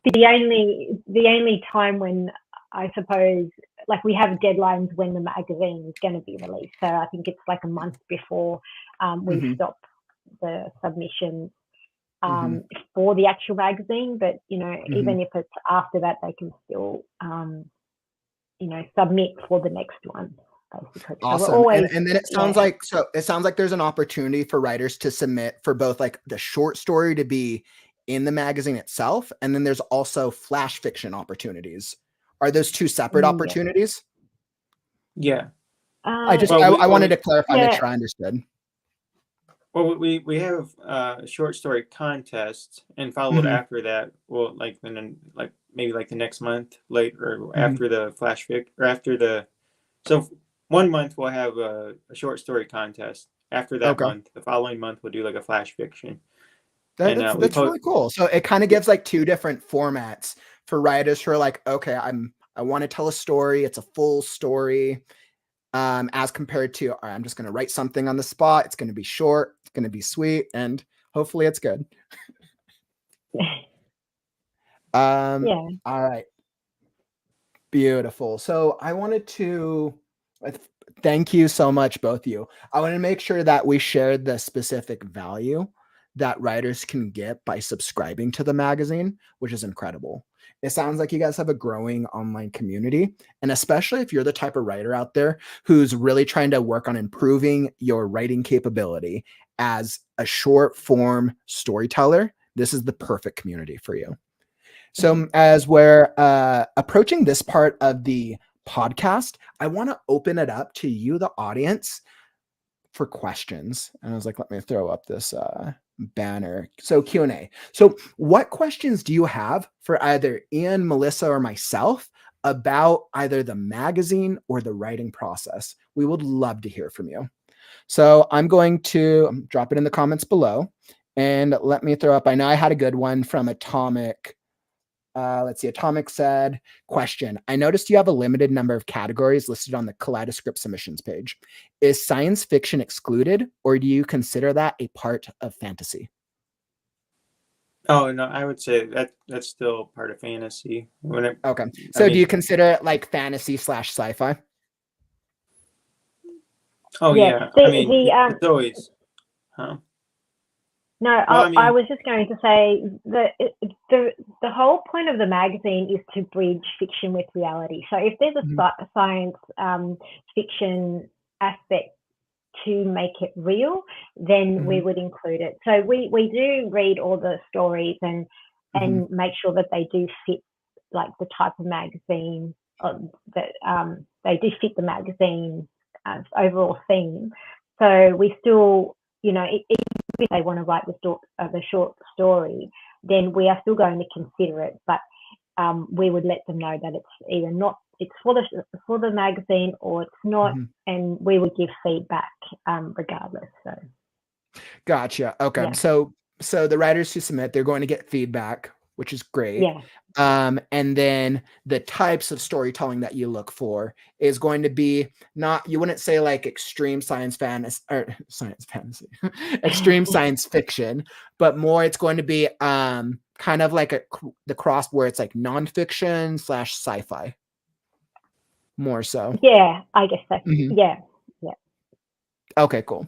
The only time when I suppose, like, we have deadlines when the magazine is going to be released. So I think it's like a month before we Mhm. stop the submissions Mhm. for the actual magazine. But Mhm. even if it's after that, they can still submit for the next one, basically. So we're Awesome. always, And then it sounds like, there's an opportunity for writers to submit for both like the short story to be in the magazine itself, and then there's also flash fiction opportunities. Are those two separate yeah. opportunities? yeah. I wanted to clarify, make Yeah. sure I understood. Well, we have a short story contest, and followed Mhm. after that, well, like then like maybe like the next month, late or Mhm. after the flash fic, or after the, so 1 month we'll have a short story contest. After that Okay. month, the following month we'll do like a flash fiction, That, and that's we that's post. really cool. So it kind of Yeah, gives like two different formats for writers who are like, okay, I want to tell a story. It's a full story. As compared to, all right, I'm just going to write something on the spot. It's going to be short. It's going to be sweet, and hopefully it's good. Yeah. All right. Beautiful. So I wanted to thank you so much, both of you. I want to make sure that we shared the specific value that writers can get by subscribing to the magazine, which is incredible. It sounds like you guys have a growing online community. And especially if you're the type of writer out there who's really trying to work on improving your writing capability as a short form storyteller, this is the perfect community for you. So as we're approaching this part of the podcast, I want to open it up to you, the audience, for questions. And I was like, let me throw up this banner. So Q&A. So what questions do you have for either Ian, Melissa, or myself about either the magazine or the writing process? We would love to hear from you. So I'm going to drop it in the comments below. And let me throw up, I know I had a good one from Atomic. Let's see. Atomic said, question. I noticed you have a limited number of categories listed on the KaleidoScript submissions page. Is science fiction excluded, or do you consider that a part of fantasy? Oh, no, I would say that's still part of fantasy. Okay. So do you consider it like fantasy / sci-fi? Oh, yeah. It's always, huh? No, I was just going to say that the whole point of the magazine is to bridge fiction with reality. So if there's a science fiction aspect to make it real, then we would include it. So we do read all the stories and make sure that they do fit like the type of magazine that they do fit the magazine overall theme. So we still, if they want to write the short story, then we are still going to consider it, but we would let them know that it's either not, it's for the magazine, or it's not, and we would give feedback regardless. So gotcha. Okay. Yeah. So the writers who submit, they're going to get feedback, which is great. Yeah. And then the types of storytelling that you look for is going to be not, you wouldn't say like extreme science fantasy, extreme science fiction, but more it's going to be kind of like the cross where it's like nonfiction / sci-fi. More so. Yeah, I guess so. Yeah. Okay, cool.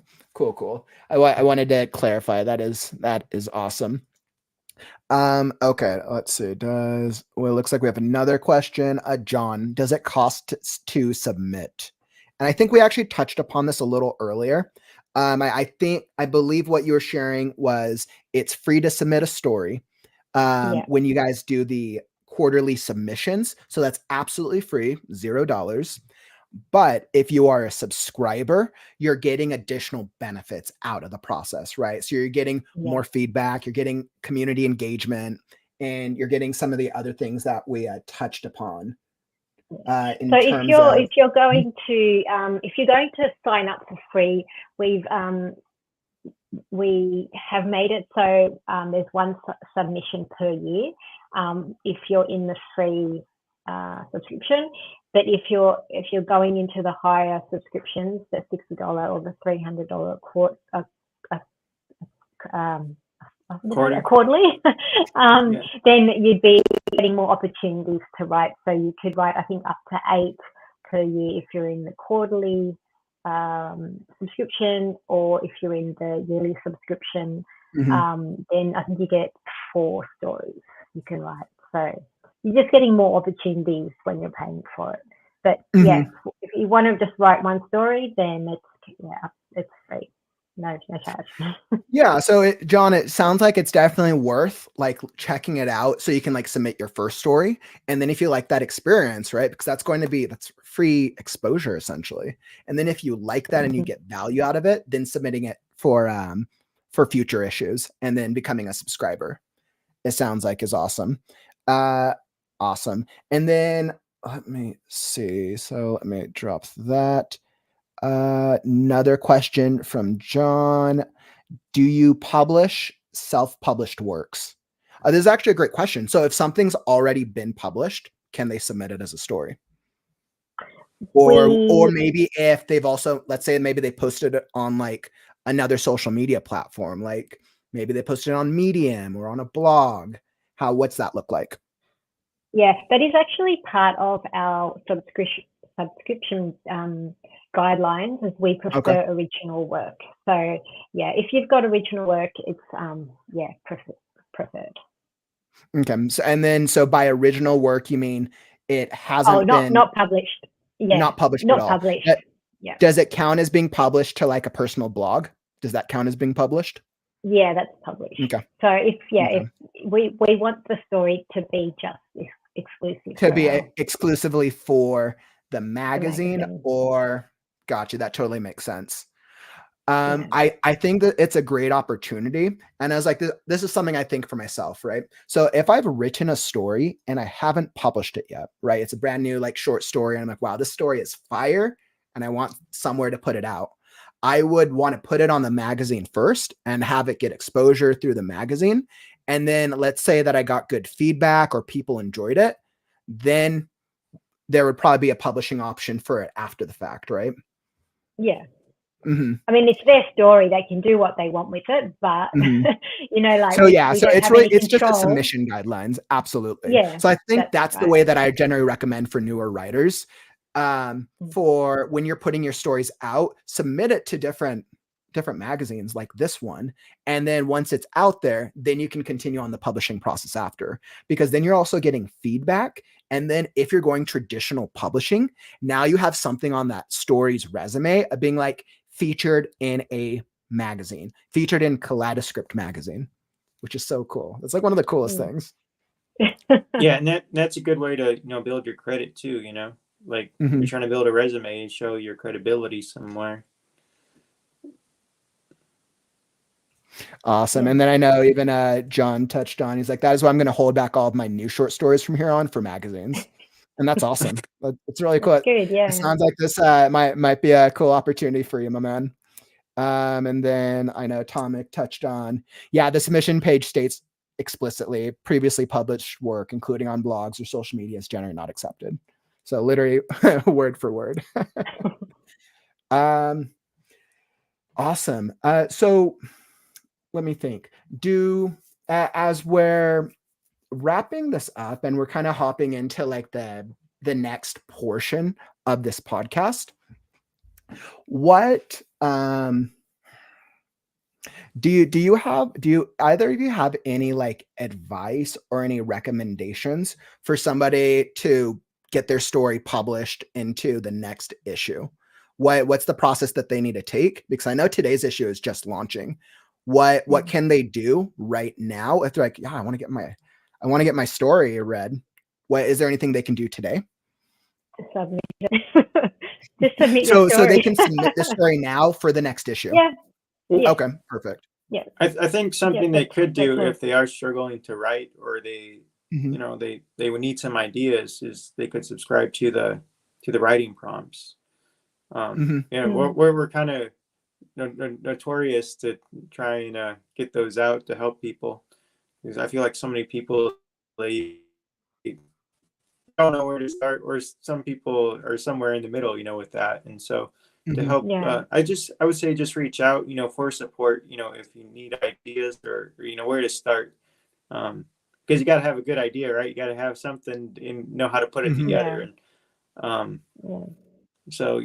I wanted to clarify. That is awesome. Okay, let's see. It looks like we have another question. John, does it cost to submit? And I think we actually touched upon this a little earlier. I believe what you were sharing was it's free to submit a story when you guys do the quarterly submissions. So that's absolutely free, $0. But if you are a subscriber, you're getting additional benefits out of the process, right? So you're getting more feedback, you're getting community engagement, and you're getting some of the other things that we touched upon. If you're going to sign up for free, we have made it so there's one submission per year if you're in the free subscription. But if you're going into the higher subscriptions, the $60 or the $300 quarterly, then you'd be getting more opportunities to write. So you could write, I think, up to 8 per year if you're in the quarterly subscription, or if you're in the yearly subscription, then I think you get 4 stories you can write. So you're just getting more opportunities when you're paying for it. But if you want to just write one story, then it's free. No charge. Yeah. So John, it sounds like it's definitely worth like checking it out so you can like submit your first story. And then if you like that experience, right, because that's free exposure essentially. And then if you like that and you get value out of it, then submitting it for future issues and then becoming a subscriber, it sounds like is awesome. Awesome. And then let me see. So let me drop that. Another question from John. Do you publish self-published works? This is actually a great question. So if something's already been published, can they submit it as a story? Or maybe if they've also, let's say maybe they posted it on like another social media platform, like maybe they posted it on Medium or on a blog. What's that look like? Yeah, that is actually part of our subscription guidelines, as we prefer original work. So yeah, if you've got original work, it's preferred. Okay. So, and then so by original work, you mean it hasn't been not published. Yeah, not published not at all. published. Yeah. Does it count as being published to like a personal blog? Does that count as being published? Yeah, that's published. Okay. So if we want the story to be just exclusive to be exclusively for the magazine, magazine. or gotcha, that totally makes sense. I think that it's a great opportunity, and I was like, this is something I think for myself, right? So if I've written a story and I haven't published it yet, right? It's a brand new like short story, and I'm like, wow, this story is fire, and I want somewhere to put it out. I would want to put it on the magazine first and have it get exposure through the magazine. And then let's say that I got good feedback or people enjoyed it, then there would probably be a publishing option for it after the fact, right? Yeah. Mm-hmm. I mean, it's their story; they can do what they want with it. But you know, like so it's just the submission guidelines, absolutely. Yeah. So I think that's the way that I generally recommend for newer writers. For when you're putting your stories out, submit it to different magazines like this one, and then once it's out there, then you can continue on the publishing process after, because then you're also getting feedback. And then if you're going traditional publishing, now you have something on that story's resume of being like featured in a magazine, featured in KaleidoScript Magazine, which is so cool. It's like one of the coolest things. Yeah, and that's a good way to build your credit too. Like you're trying to build a resume and show your credibility somewhere. Awesome. And then I know even John touched on, he's like, that is why I'm going to hold back all of my new short stories from here on for magazines. And that's awesome. It's really cool. Good, yeah. It sounds like this might be a cool opportunity for you, my man. And then I know Tomic touched on, the submission page states explicitly previously published work, including on blogs or social media, is generally not accepted. So literally word for word. Awesome. So let me think. As we're wrapping this up and we're kind of hopping into like the next portion of this podcast, what do either of you have any like advice or any recommendations for somebody to get their story published into the next issue? What's the process that they need to take? Because I know today's issue is just launching. What can they do right now if they're like, I want to get my story read? Is there anything they can do today? Submit it. Just submit your story. So they can submit the story now for the next issue. Yeah. Okay, perfect. Yeah. I think something they could do if they are struggling to write, or they they would need some ideas, is they could subscribe to the writing prompts. We're kind of notorious to try and get those out to help people, because I feel like so many people, they don't know where to start, or some people are somewhere in the middle, with that. And so to help, I would say just reach out, for support, if you need ideas or where to start, because you got to have a good idea, right? You got to have something and know how to put it together. And so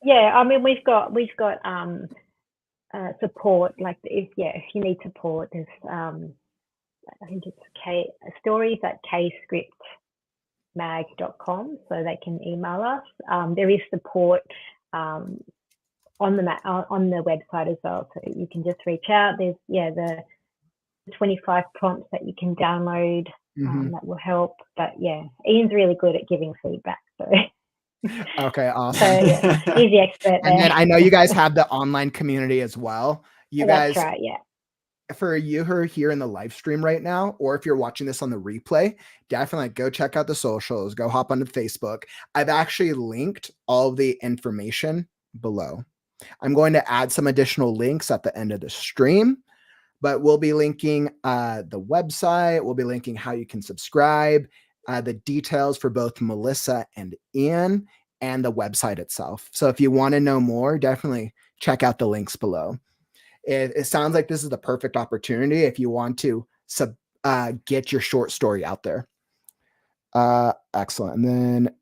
I mean, we've got support. Like if you need support, there's I think it's stories at kscriptmag.com, so they can email us. There is support on the website as well, so you can just reach out. There's the 25 prompts that you can download that will help. But Ian's really good at giving feedback, so. Okay, awesome. So, he's the expert there. And then I know you guys have the online community as well. That's right, For you who are here in the live stream right now, or if you're watching this on the replay, definitely go check out the socials, go hop onto Facebook. I've actually linked all of the information below. I'm going to add some additional links at the end of the stream, but we'll be linking the website. We'll be linking how you can subscribe, the details for both Melissa and Ian, and the website itself. So if you want to know more, definitely check out the links below. It sounds like this is the perfect opportunity if you want to get your short story out there. Excellent. And then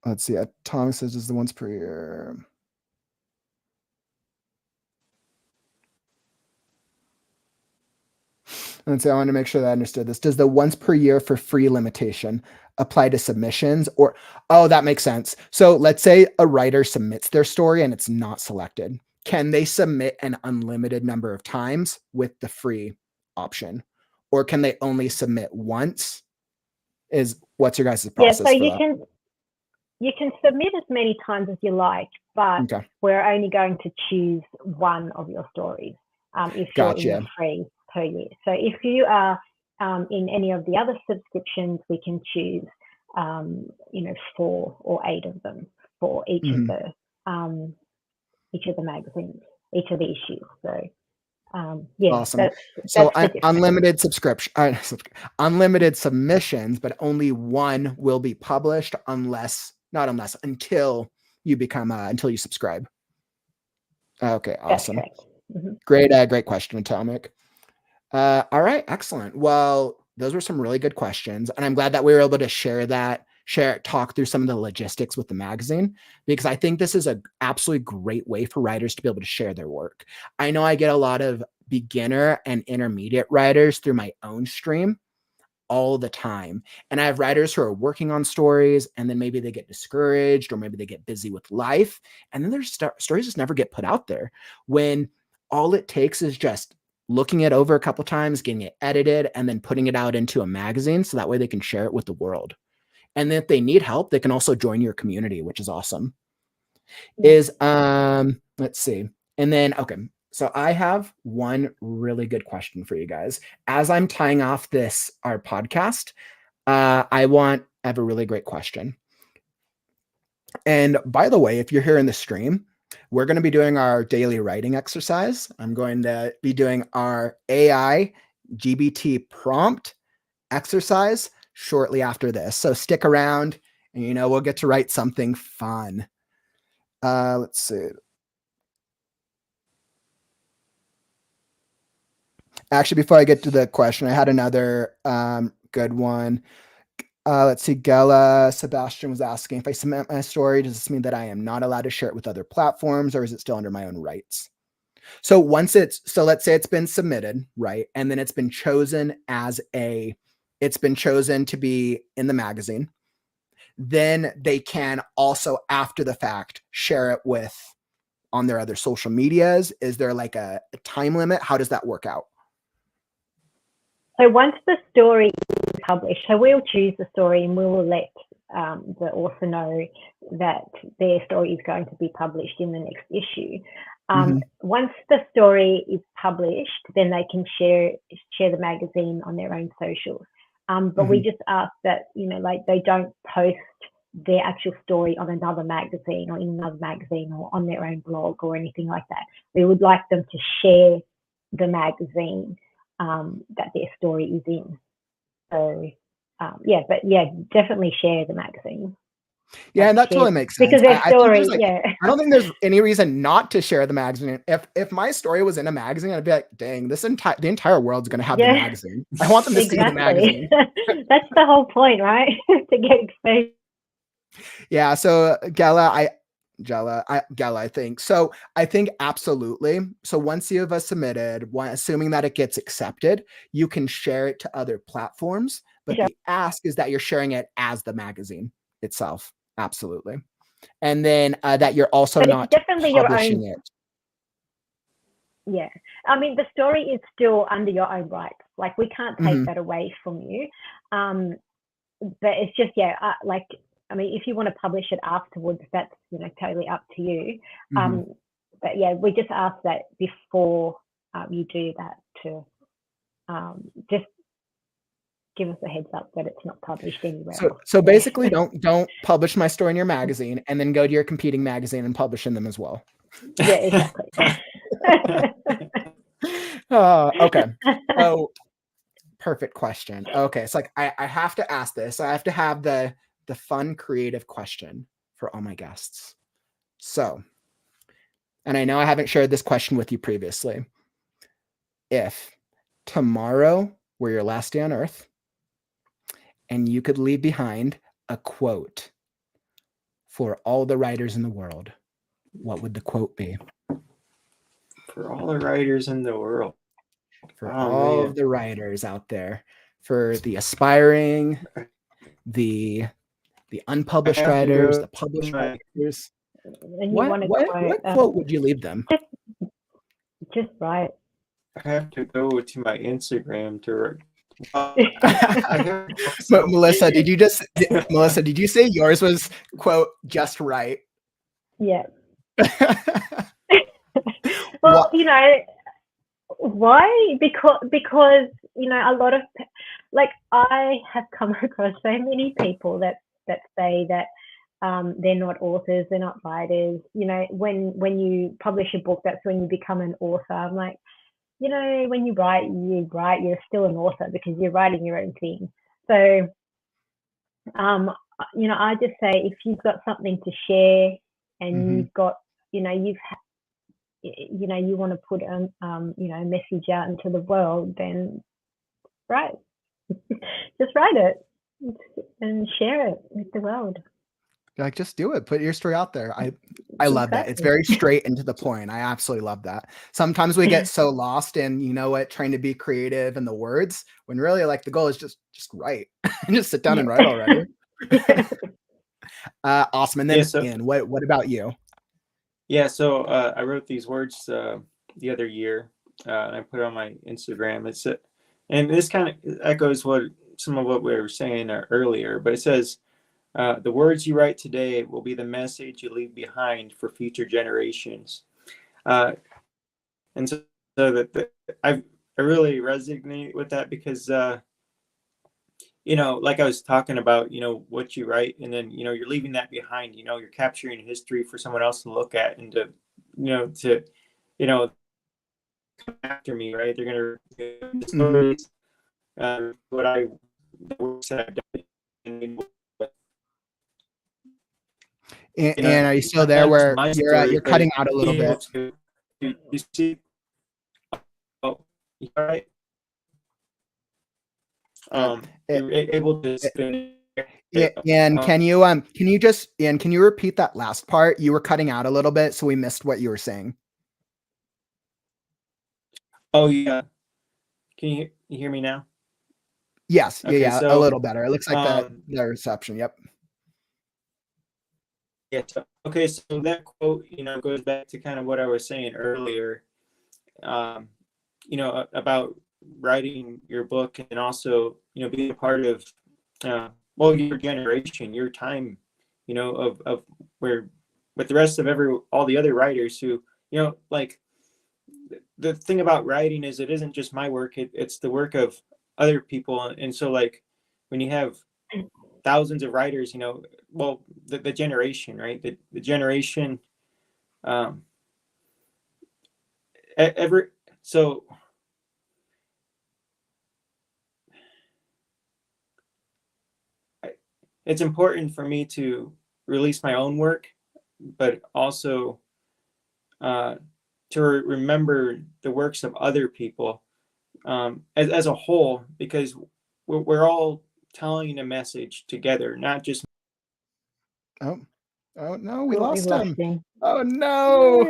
let's see. Thomas says is the once per year. Let's see. I want to make sure that I understood this. Does the once per year for free limitation apply to submissions or, oh, that makes sense. So let's say a writer submits their story and it's not selected. Can they submit an unlimited number of times with the free option? Or can they only submit once? What's your guys' process so for that? You can submit as many times as you like, but we're only going to choose one of your stories if you're in the free per year. So if you are in any of the other subscriptions, we can choose 4 or 8 of them for each of the magazines, each of the issues. So awesome. So unlimited unlimited submissions, but only one will be published until you become until you subscribe. Okay, awesome. Great question, Atomic. All right, excellent. Well, those were some really good questions, and I'm glad that we were able to talk through some of the logistics with the magazine, because I think this is an absolutely great way for writers to be able to share their work. I know I get a lot of beginner and intermediate writers through my own stream all the time. And I have writers who are working on stories and then maybe they get discouraged or maybe they get busy with life. And then their stories just never get put out there, when all it takes is just looking it over a couple of times, getting it edited, and then putting it out into a magazine so that way they can share it with the world. And then if they need help, they can also join your community, which is awesome. Let's see. And then, okay. So I have one really good question for you guys. As I'm tying off our podcast, I have a really great question. And by the way, if you're here in the stream, we're going to be doing our daily writing exercise. I'm going to be doing our AI GBT prompt exercise shortly after this. So stick around and, we'll get to write something fun. Let's see. Actually, before I get to the question, I had another good one. Let's see. Gela Sebastian was asking, if I submit my story, does this mean that I am not allowed to share it with other platforms, or is it still under my own rights? So let's say it's been submitted, right? And then it's been chosen to be in the magazine. Then they can also, after the fact, share it on their other social medias. Is there like a time limit? How does that work out? So once the story is published, so we'll choose the story and we will let the author know that their story is going to be published in the next issue. Once the story is published, then they can share the magazine on their own socials. But we just ask that, they don't post their actual story on another magazine or in another magazine or on their own blog or anything like that. We would like them to share the magazine that their story is in. So definitely share the magazine. Yeah, and that totally makes sense. Because their story, I don't think there's any reason not to share the magazine. If my story was in a magazine, I'd be like, dang, the entire world's going to have the magazine. I want them to see the magazine. That's the whole point, right? To get exposure. Yeah. So Gala, I think. So I think absolutely. So once you have submitted, assuming that it gets accepted, you can share it to other platforms. But the ask is that you're sharing it as the magazine itself. Absolutely. And then that you're also not definitely publishing your own, it. Yeah. I mean, the story is still under your own rights. Like, we can't take that away from you. But it's just, I mean, if you want to publish it afterwards, that's, totally up to you. But yeah, we just ask that before you do that to just give us a heads up that it's not published anywhere else. So basically, don't publish my story in your magazine and then go to your competing magazine and publish in them as well. Yeah, exactly. Okay. So perfect question. Okay, it's like I have to ask this. I have to have the fun, creative question for all my guests. So, and I know I haven't shared this question with you previously. If tomorrow were your last day on Earth, and you could leave behind a quote for all the writers in the world, what would the quote be? For all the writers in the world. For Oh, all man. of the writers out there, for the aspiring, the unpublished writers, the published writers. And you want to What quote would you leave them? Just right. I have to go to my Instagram to. But Melissa, did you say yours was quote just right? Yeah. Well, you know, why? Because you know, a lot of, like, I have come across so many people that say that they're not authors, they're not writers. You know, when you publish a book, that's when you become an author. I'm like, you know, when you write, you're still an author because you're writing your own thing. So, you know, I just say if you've got something to share and you've got, you know, you want to put you know, a message out into the world, then write. Just write it and share it with the world. Like, just do it. Put your story out there. I love that. It's very straight and to the point. I absolutely love that. Sometimes we get so lost in, you know what, trying to be creative in the words, when really, like, the goal is just write. Just sit down and write already. Awesome. And then Ian, what about you? Yeah, so I wrote these words the other year, and I put it on my Instagram. And this kind of echoes some of what we were saying earlier, but it says, the words you write today will be the message you leave behind for future generations. And so that I really resonate with that because, you know, like I was talking about, you know, what you write, and then, you know, you're leaving that behind. You know, you're capturing history for someone else to look at and to, you know, come after me, right? They're going to stories, what I the works that I've done. And are you still there where you're cutting out a little bit? You see, right? You're able to spin. Yeah, and can you repeat that last part? You were cutting out a little bit, so we missed what you were saying. Oh yeah, can you hear me now? Yes, okay, yeah, so, a little better. It looks like the reception. Yep. Yeah. Okay, so that quote, you know, goes back to kind of what I was saying earlier. You know, about writing your book, and also, you know, being a part of, well, your generation, your time, you know, of where with the rest of all the other writers who, you know, like the thing about writing is it isn't just my work, it's the work of other people. And so, like, when you have thousands of writers, you know, well, the generation, right? The generation, so it's important for me to release my own work, but also to remember the works of other people as a whole, because we're all telling a message together, not just. Oh no, we lost him. Oh no!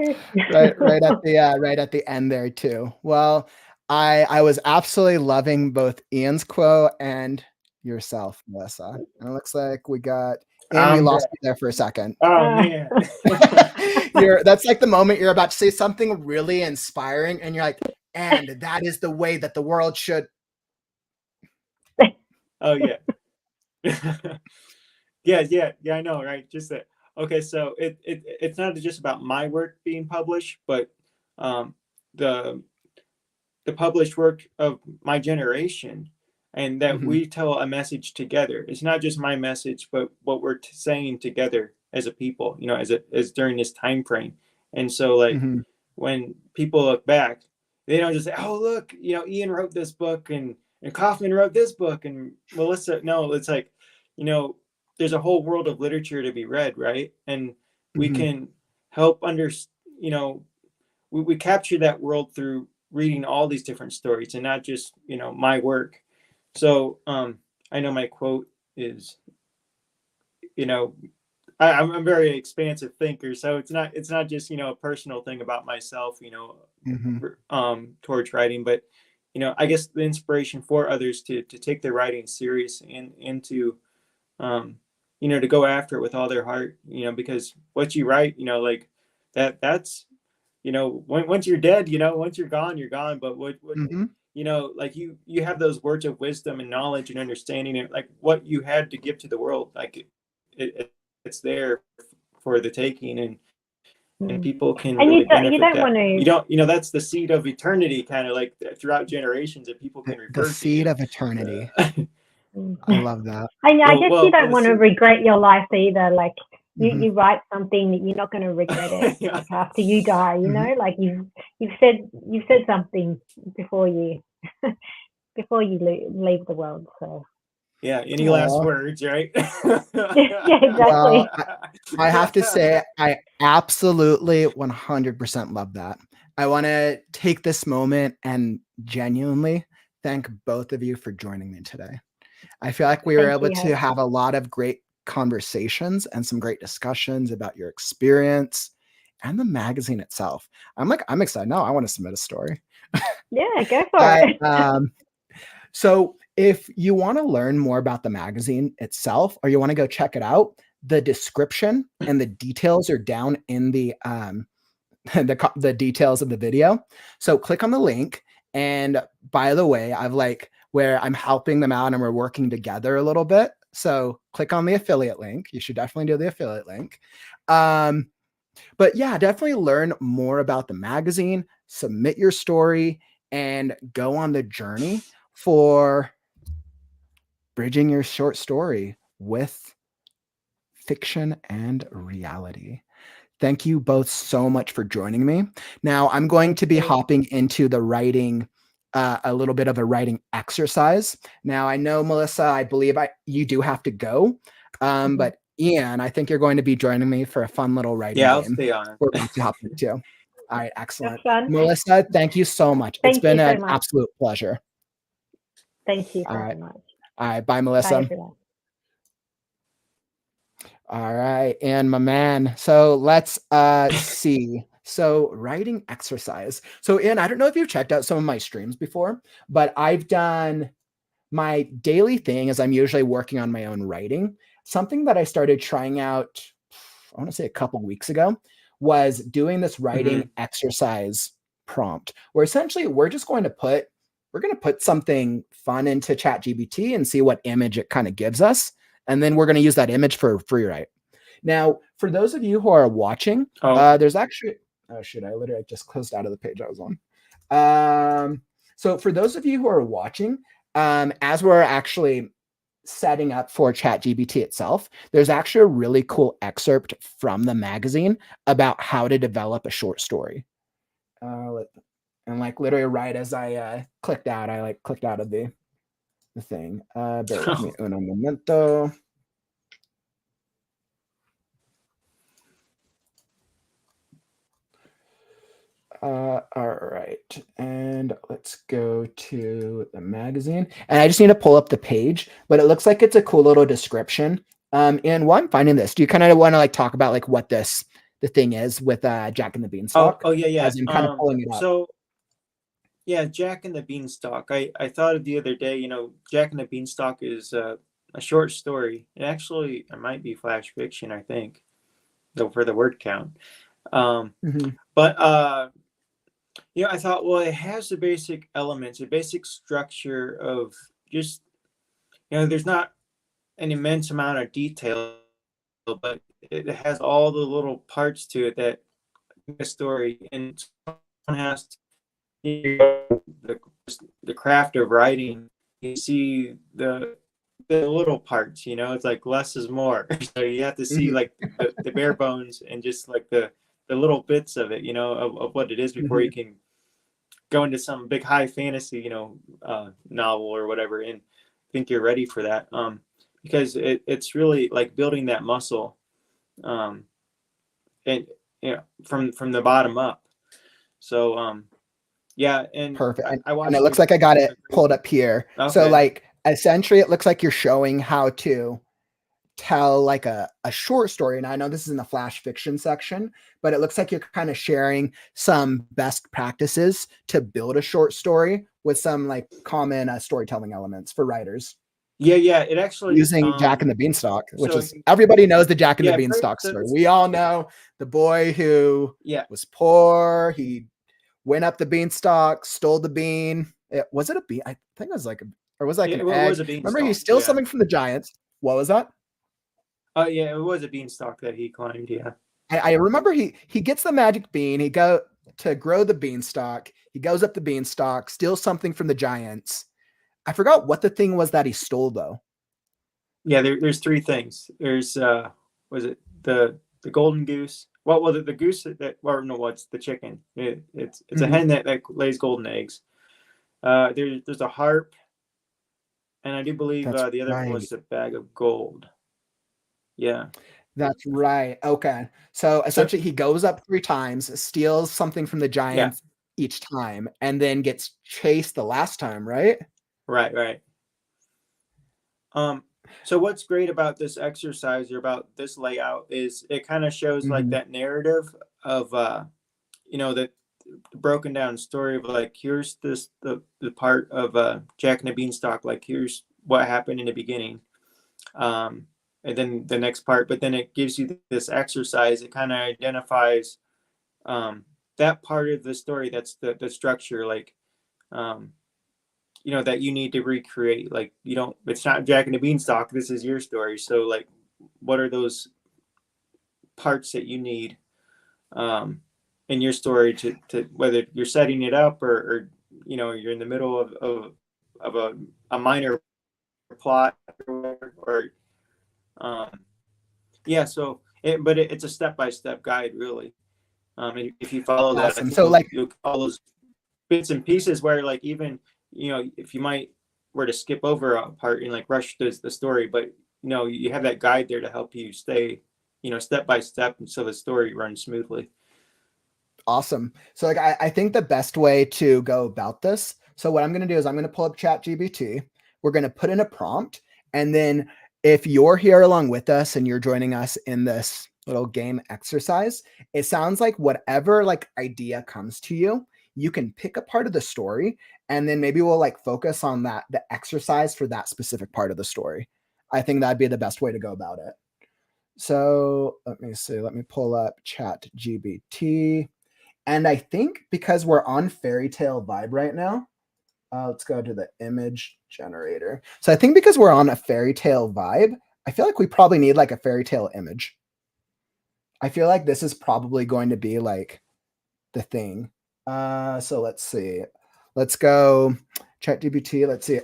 right at the end there too. Well, I was absolutely loving both Ian's quote and yourself, Melissa. And it looks like we lost you there for a second. Oh man. That's like the moment you're about to say something really inspiring, and you're like, and that is the way that the world should. Oh yeah. yeah, I know, right? Just that. Okay, so it's not just about my work being published, but the published work of my generation, and that we tell a message together. It's not just my message, but what we're saying together as a people, you know, as during this time frame. And so, like, when people look back, they don't just say, oh, look, you know, Ian wrote this book, and Kauffman wrote this book, and Melissa. No, it's like, you know, there's a whole world of literature to be read, right? And we can help you know, we capture that world through reading all these different stories, and not just, you know, my work. So I I know my quote is, you know, I'm a very expansive thinker, so it's not just, you know, a personal thing about myself, you know, towards writing, but, you know, I guess the inspiration for others to take their writing serious and to, you know, to go after it with all their heart, you know, because what you write, you know, like that's, you know, once you're dead, you know, once you're gone, you're gone. But what Mm-hmm. you know, like you have those words of wisdom and knowledge and understanding, and like what you had to give to the world, like it's there for the taking, and people can And really you benefit don't that. want You to. don't, you know, that's the seed of eternity, kind of like throughout generations that people can The refer to seed you. of eternity. Mm. I love that. I guess you don't Well, want to see, regret your life either. Like Mm-hmm. you write something that you're not going to regret it yeah, like after you die. You Mm-hmm. know, like you've said something before you before you leave the world. So yeah. Any last Aw. words, right? yeah, Well, exactly. I have to say, I absolutely 100% love that. I want to take this moment and genuinely thank both of you for joining me today. I feel like we were Thank able you, to Hope. have a lot of great conversations and some great discussions about your experience and the magazine itself. I'm excited now. I want to submit a story. Yeah, go for I it. So if you want to learn more about the magazine itself, or you want to go check it out, the description and the details are down in the the details of the video. So click on the link. And by the way, I've like where I'm helping them out and we're working together a little bit. So click on the affiliate link. You should definitely do the affiliate link. But yeah, definitely learn more about the magazine, submit your story, and go on the journey for bridging your short story with fiction and reality. Thank you both so much for joining me. Now, I'm going to be hopping into the writing, a little bit of a writing exercise. Now, I know, Melissa, I believe you do have to go. But Ian, I think you're going to be joining me for a fun little writing yeah, I'll game stay on. we're about to hop into. All right, That's excellent. fun. Melissa, thank you so much. It's Thank been you so an much. absolute pleasure. Thank you All so right. much. All right. Bye, Bye, Melissa. everyone. All right. And my man. So let's see. So writing exercise. So Ian, I don't know if you've checked out some of my streams before, but I've done my daily thing is I'm usually working on my own writing. Something that I started trying out, I want to say a couple weeks ago, was doing this writing exercise prompt where essentially we're going to put something fun into ChatGPT and see what image it kind of gives us. And then we're going to use that image for free write. Now, for those of you who are watching, there's actually, oh shoot, I literally just closed out of the page I was on. So for those of you who are watching, as we're actually setting up for ChatGPT itself, there's actually a really cool excerpt from the magazine about how to develop a short story. And like literally right as I clicked out, I like clicked out of the thing. Bear with me un momento. All right, and let's go to the magazine. And I just need to pull up the page, but it looks like it's a cool little description. And while I'm finding this, do you kind of want to like talk about like what the thing is with Jack and the Beanstalk? Oh yeah, yeah. As I'm kind of pulling it up. So yeah, Jack and the Beanstalk. I thought of the other day, you know, Jack and the Beanstalk is a short story. It might be flash fiction, I think, though for the word count. But you know, I thought, well, it has the basic elements, the basic structure of just, you know, there's not an immense amount of detail, but it has all the little parts to it that make a story, and someone has to the craft of writing. You see the little parts, you know, it's like less is more. So you have to see like the bare bones and just like the little bits of it, you know, of what it is before you can go into some big high fantasy, you know, novel or whatever, and think you're ready for that. Because it's really like building that muscle, and you know, from the bottom up. So yeah, and Perfect. I And watched it looks like I got it pulled up here. Okay. So like essentially it looks like you're showing how to tell like a short story. And I know this is in the flash fiction section, but it looks like you're kind of sharing some best practices to build a short story with some like common storytelling elements for writers. Yeah. It actually Using Jack and the Beanstalk, which so is everybody knows the Jack and the yeah, Beanstalk so story. We all know the boy who yeah, was poor. He went up the beanstalk, stole the bean. Was it a bean? I think it was like, or was it like it an was egg? a beanstalk. Remember, he steals Yeah. something from the giants. What was that? Oh yeah, it was a beanstalk that he climbed. Yeah. I remember he gets the magic bean. He go to grow the beanstalk. He goes up the beanstalk, steals something from the giants. I forgot what the thing was that he stole though. Yeah, there's three things. There's was it the golden goose? Well, the goose that, or no, what's the chicken? It's a hen that lays golden eggs. There's a harp, and I do believe That's the other one right. was a bag of gold. Yeah. That's right. Okay. So So essentially he goes up 3 times, steals something from the yeah, giants each time, and then gets chased the last time, right? right. So what's great about this exercise or about this layout is it kind of shows like Mhm. that narrative of that broken down story of like here's the part of Jack and the Beanstalk, like here's what happened in the beginning, and then the next part, but then it gives you this exercise. It kind of identifies that part of the story that's the structure, like that you need to recreate. Like it's not Jack and the Beanstalk, this is your story, so like what are those parts that you need in your story to whether you're setting it up or you're in the middle of a minor plot or yeah, so it's a step-by-step guide really, and if you follow that, I Awesome. think So like you'll all those bits and pieces where like even if you might were to skip over a part and like rush the story, but you have that guide there to help you stay step by step, and so the story runs smoothly. awesome. So like I think the best way to go about this. So what I'm going to do is I'm going to pull up ChatGPT. We're going to put in a prompt, and then if you're here along with us and you're joining us in this little game exercise, it sounds like whatever like idea comes to you, you can pick a part of the story, and then maybe we'll like focus on the exercise for that specific part of the story. I think that'd be the best way to go about it. So let me see. Let me pull up ChatGPT. And I think because we're on fairy tale vibe right now, let's go to the image generator. So I think because we're on a fairy tale vibe, I feel like we probably need like a fairy tale image. I feel like this is probably going to be like the thing. So let's see. Let's go ChatGPT. Let's see.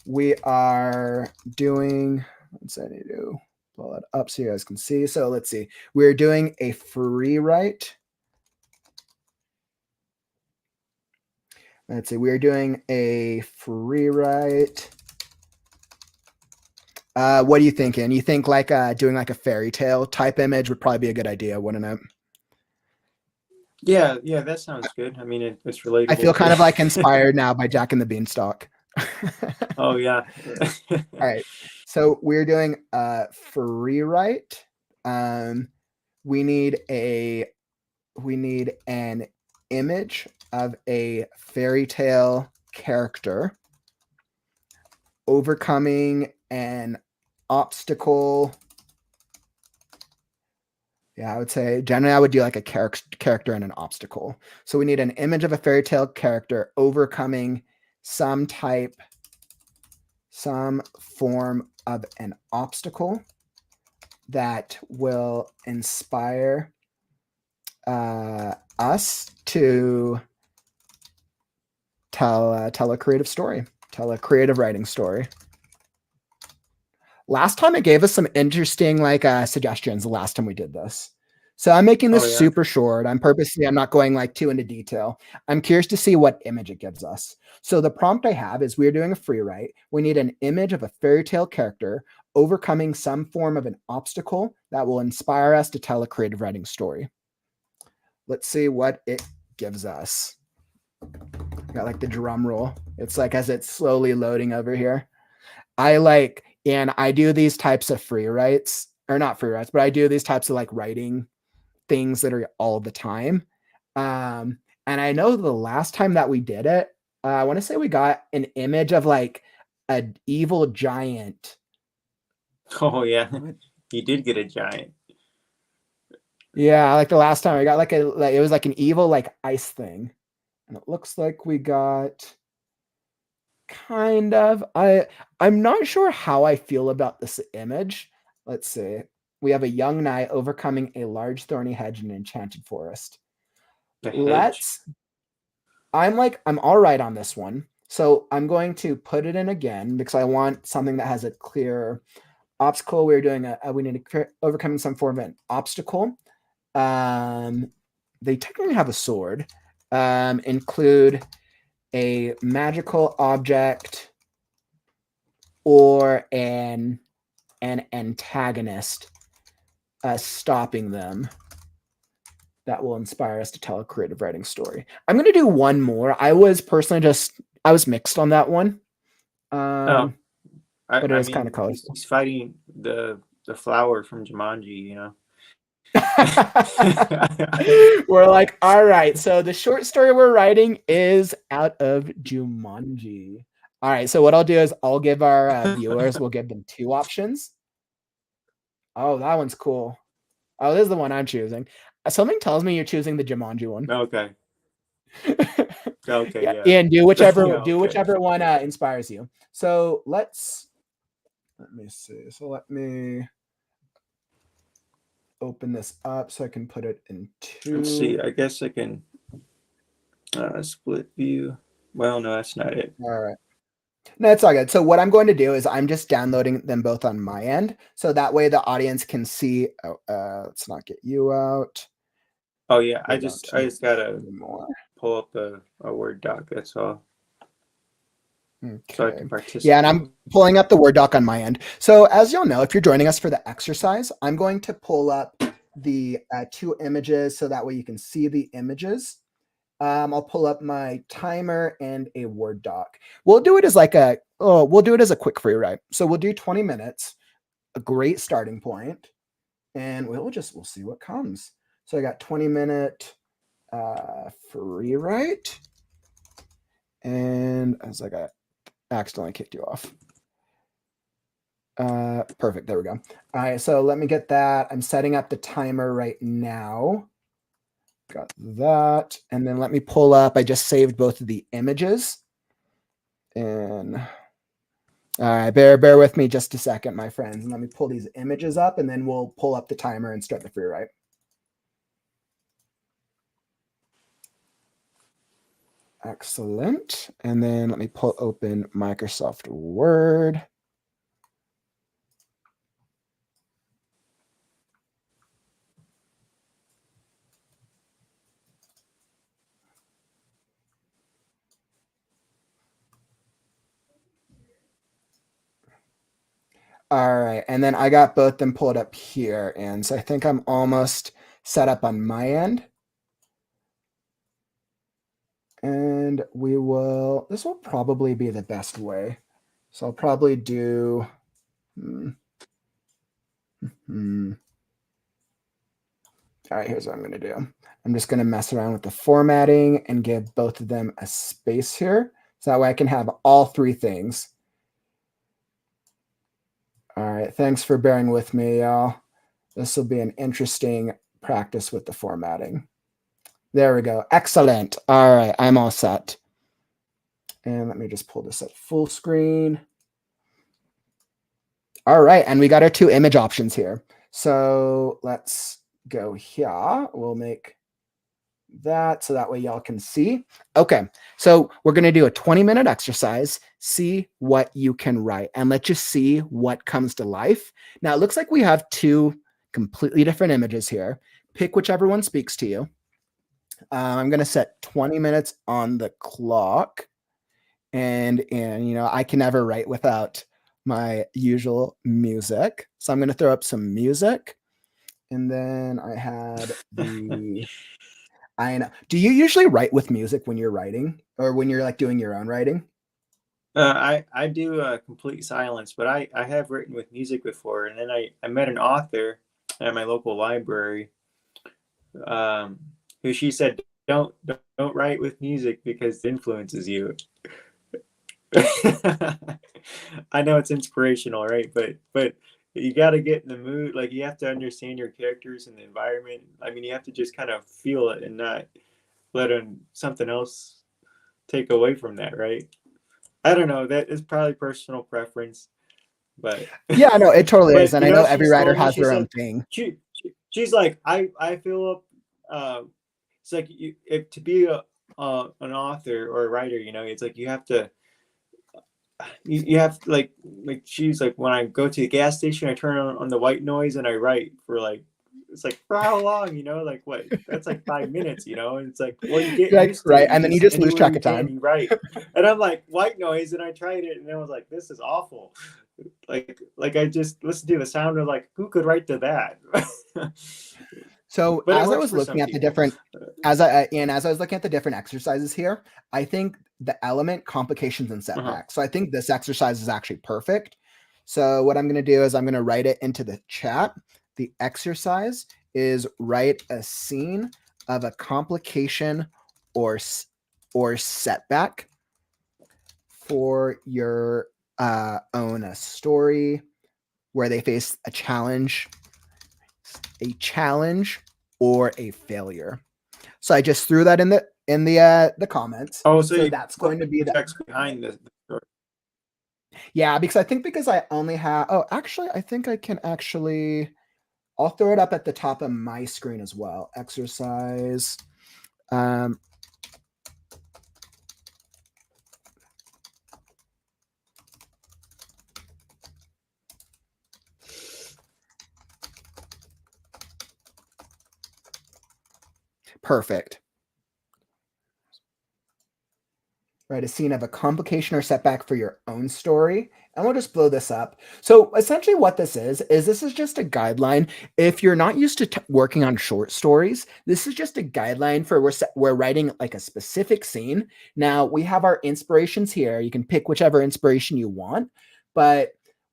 We are doing, let's say I need to pull it up so you guys can see. So let's see. We're doing a free write. Let's see. We're doing a free write. What are you thinking? You think like doing like a fairy tale type image would probably be a good idea, wouldn't it? Yeah, that sounds good. I mean, it's relatable. I feel kind of like inspired now by Jack and the Beanstalk. Oh yeah. All right. So we're doing free write. We need an image of a fairy tale character overcoming an obstacle. Yeah, I would say generally I would do like a character and an obstacle. So we need an image of a fairy tale character overcoming some form of an obstacle that will inspire us to tell a creative story, tell a creative writing story. Last time it gave us some interesting like suggestions the last time we did this. So I'm making this super short. I'm not going like too into detail. I'm curious to see what image it gives us. So the prompt I have is we're doing a free write. We need an image of a fairy tale character overcoming some form of an obstacle that will inspire us to tell a creative writing story. Let's see what it gives us. Got like the drum roll. It's like as it's slowly loading over here. And I do these types of free writes, or not free writes, but I do these types of like writing things that are all the time. And I know the last time that we did it, I want to say we got an image of like an evil giant. Oh yeah, you did get a giant. Yeah, like the last time I got like it was like an evil like ice thing. And it looks like we got kind of I'm not sure how I feel about this image. Let's see. We have a young knight overcoming a large thorny hedge in an enchanted forest. The hedge. I'm all right on this one. So I'm going to put it in again because I want something that has a clear obstacle. We need to overcome some form of an obstacle. They technically have a sword. Include a magical object or an antagonist stopping them that will inspire us to tell a creative writing story. I'm going to do one more. I was mixed on that one. But it was kind of colorful. He's fighting the flower from Jumanji, you know. We're like, all right, so the short story we're writing is out of Jumanji. All right, so what I'll do is I'll give our viewers, we'll give them two options. Oh, that one's cool. Oh, this is the one I'm choosing. Something tells me you're choosing the Jumanji one. Okay. Okay, yeah. yeah. And do whichever one inspires you. So let me see. So let me open this up so I can put it in two. Let's see. I guess I can split view. Well, no, that's not it. All right. No, it's all good. So what I'm going to do is I'm just downloading them both on my end. So that way the audience can see. Let's not get you out. Oh yeah, I just gotta pull up a Word doc. That's all. Okay. So I can participate. Yeah, and I'm pulling up the Word doc on my end. So as you'll know, if you're joining us for the exercise, I'm going to pull up the two images so that way you can see the images. I'll pull up my timer and a Word doc. We'll do it as a quick free write. So we'll do 20 minutes, a great starting point, and we'll see what comes. So I got 20-minute free write, and as I accidentally kicked you off. Perfect. There we go. All right. So let me get that. I'm setting up the timer right now. Got that. And then let me pull up. I just saved both of the images. And all right, bear with me just a second, my friends. And let me pull these images up and then we'll pull up the timer and start the free write. Excellent. And then let me pull open Microsoft Word. All right, and then I got both them pulled up here, and so I think I'm almost set up on my end. And this will probably be the best way. So I'll probably do, all right, here's what I'm going to do. I'm just going to mess around with the formatting and give both of them a space here. So that way I can have all three things. All right, thanks for bearing with me, y'all. This will be an interesting practice with the formatting. There we go. Excellent. All right, I'm all set. And let me just pull this at full screen. All right, and we got our two image options here. So let's go here. We'll make that so that way y'all can see. Okay, so we're going to do a 20-minute exercise, see what you can write, and let's just see what comes to life. Now, it looks like we have two completely different images here. Pick whichever one speaks to you. I'm going to set 20 minutes on the clock. And you know, I can never write without my usual music. So I'm going to throw up some music. And then I had I know. Do you usually write with music when you're writing? or when you're like doing your own writing? I do complete silence, but I have written with music before, and then I met an author at my local library, um, who she said don't write with music because it influences you. I know it's inspirational, right? But you got to get in the mood. Like you have to understand your characters and the environment. I mean, you have to just kind of feel it and not let something else take away from that, right? I don't know. That is probably personal preference, but Yeah, no, it totally is. but And you I know, know what every she's writer told me. has She their own said thing. she's like I feel it's like if to be an author or a writer, you know, it's like you have to you have like she's like when I go to the gas station, I turn on the white noise and I write for like it's like for how long, you know, like what that's like 5 minutes, you know, and it's like well you get You're like, used to right, it. You and then you just just lose anywhere track you of can time. you write, and I'm like white noise, and I tried it, and I was like this is awful. Like I just listened to the sound of like who could write to that. So But it as I works was for some looking at the people. different, as I was looking at the different exercises here, I think the element complications and Uh-huh. setbacks. So I think this exercise is actually perfect. So what I'm going to do is I'm going to write it into the chat. The exercise is write a scene of a complication or setback for your own story where they face a challenge or a failure. So I just threw that in the comments. Oh, So you that's put going to be the text behind the story. yeah, because I only have actually I think I can actually I'll throw it up at the top of my screen as well. Exercise. Um, perfect. Right, a scene of a complication or setback for your own story. And we'll just blow this up. So essentially what this is just a guideline. If you're not used to working on short stories, this is just a guideline for we're writing like a specific scene. Now we have our inspirations here. You can pick whichever inspiration you want, but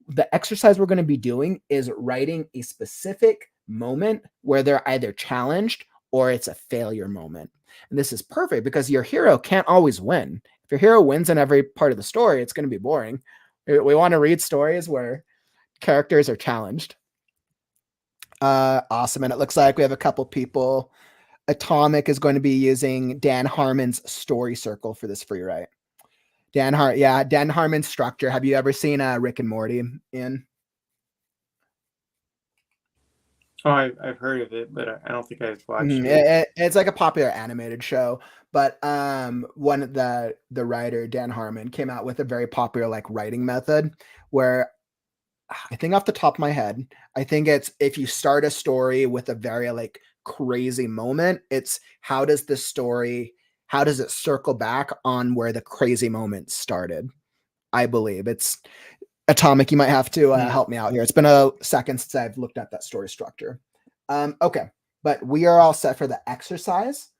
the exercise we're going to be doing is writing a specific moment where they're either challenged or it's a failure moment. And this is perfect because your hero can't always win. If your hero wins in every part of the story, it's going to be boring. We want to read stories where characters are challenged. Awesome. And it looks like we have a couple people. Atomic is going to be using Dan Harmon's story circle for this free write. Dan Harmon's structure. Have you ever seen Rick and Morty in? Oh, I've heard of it, but I don't think I've watched it. It's like a popular animated show, but one of the writer Dan Harmon came out with a very popular like writing method where I think off the top of my head, I think it's if you start a story with a very like crazy moment, it's how does it circle back on where the crazy moment started? I believe it's Atomic. You might have to help me out here. It's been a second since I've looked at that story structure. Okay, but we are all set for the exercise.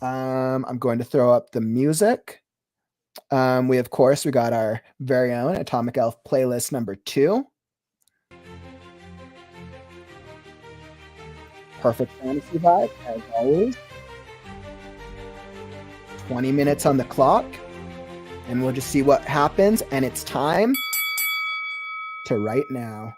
I'm going to throw up the music. We got our very own Atomic Elf playlist number 2. Perfect fantasy vibe, as always. 20 minutes on the clock, and we'll just see what happens. And it's time to write now.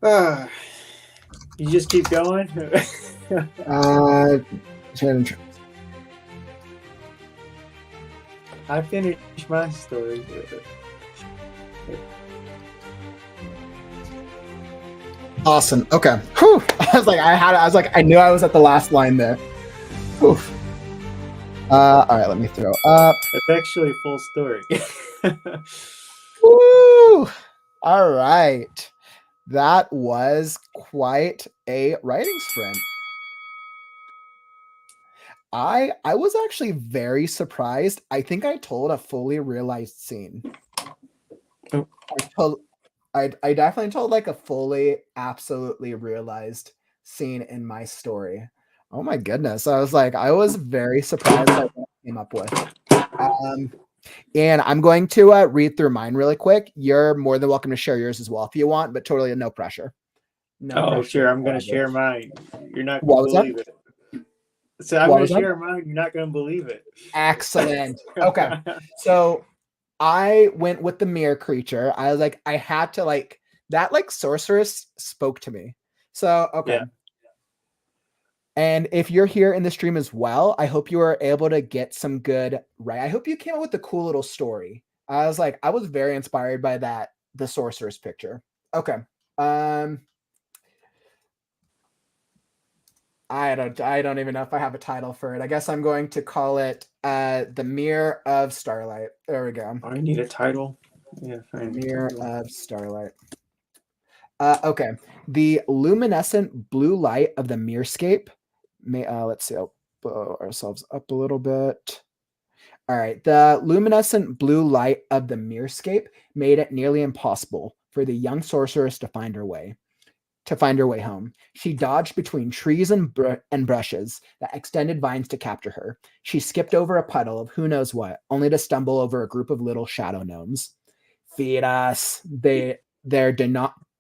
You just keep going. I finished my story. Awesome. Okay. Whew. I knew I was at the last line there. Whew. All right, let me throw up. It's actually a full story. Woo! All right. That was quite a writing sprint. I was actually very surprised. I think I told a fully realized scene. Oh. I definitely told like a fully, absolutely realized scene in my story. Oh my goodness. I was very surprised by what I came up with. And I'm going to read through mine really quick. You're more than welcome to share yours as well if you want, but totally no pressure. No pressure. Sure. I'm going to share mine. You're not going to believe it. So I'm going to share mine. You're not going to believe it. Excellent. Okay. So I went with the mirror creature. I was like, I had to like that like sorceress spoke to me. So, okay. Yeah. And if you're here in the stream as well, I hope you were able to get some good, right? I hope you came up with a cool little story. I was very inspired by the sorceress picture. Okay. I don't even know if I have a title for it. I guess I'm going to call it The Mirror of Starlight. There we go. I need a title. Yeah, fine. Mirror of Starlight. Okay. The luminescent blue light of the mirrorscape. Let's see. I'll blow ourselves up a little bit. All right. The luminescent blue light of the mirrorscape made it nearly impossible for the young sorceress to find her way home. She dodged between trees and brushes that extended vines to capture her. She skipped over a puddle of who knows what, only to stumble over a group of little shadow gnomes. Feed us. Their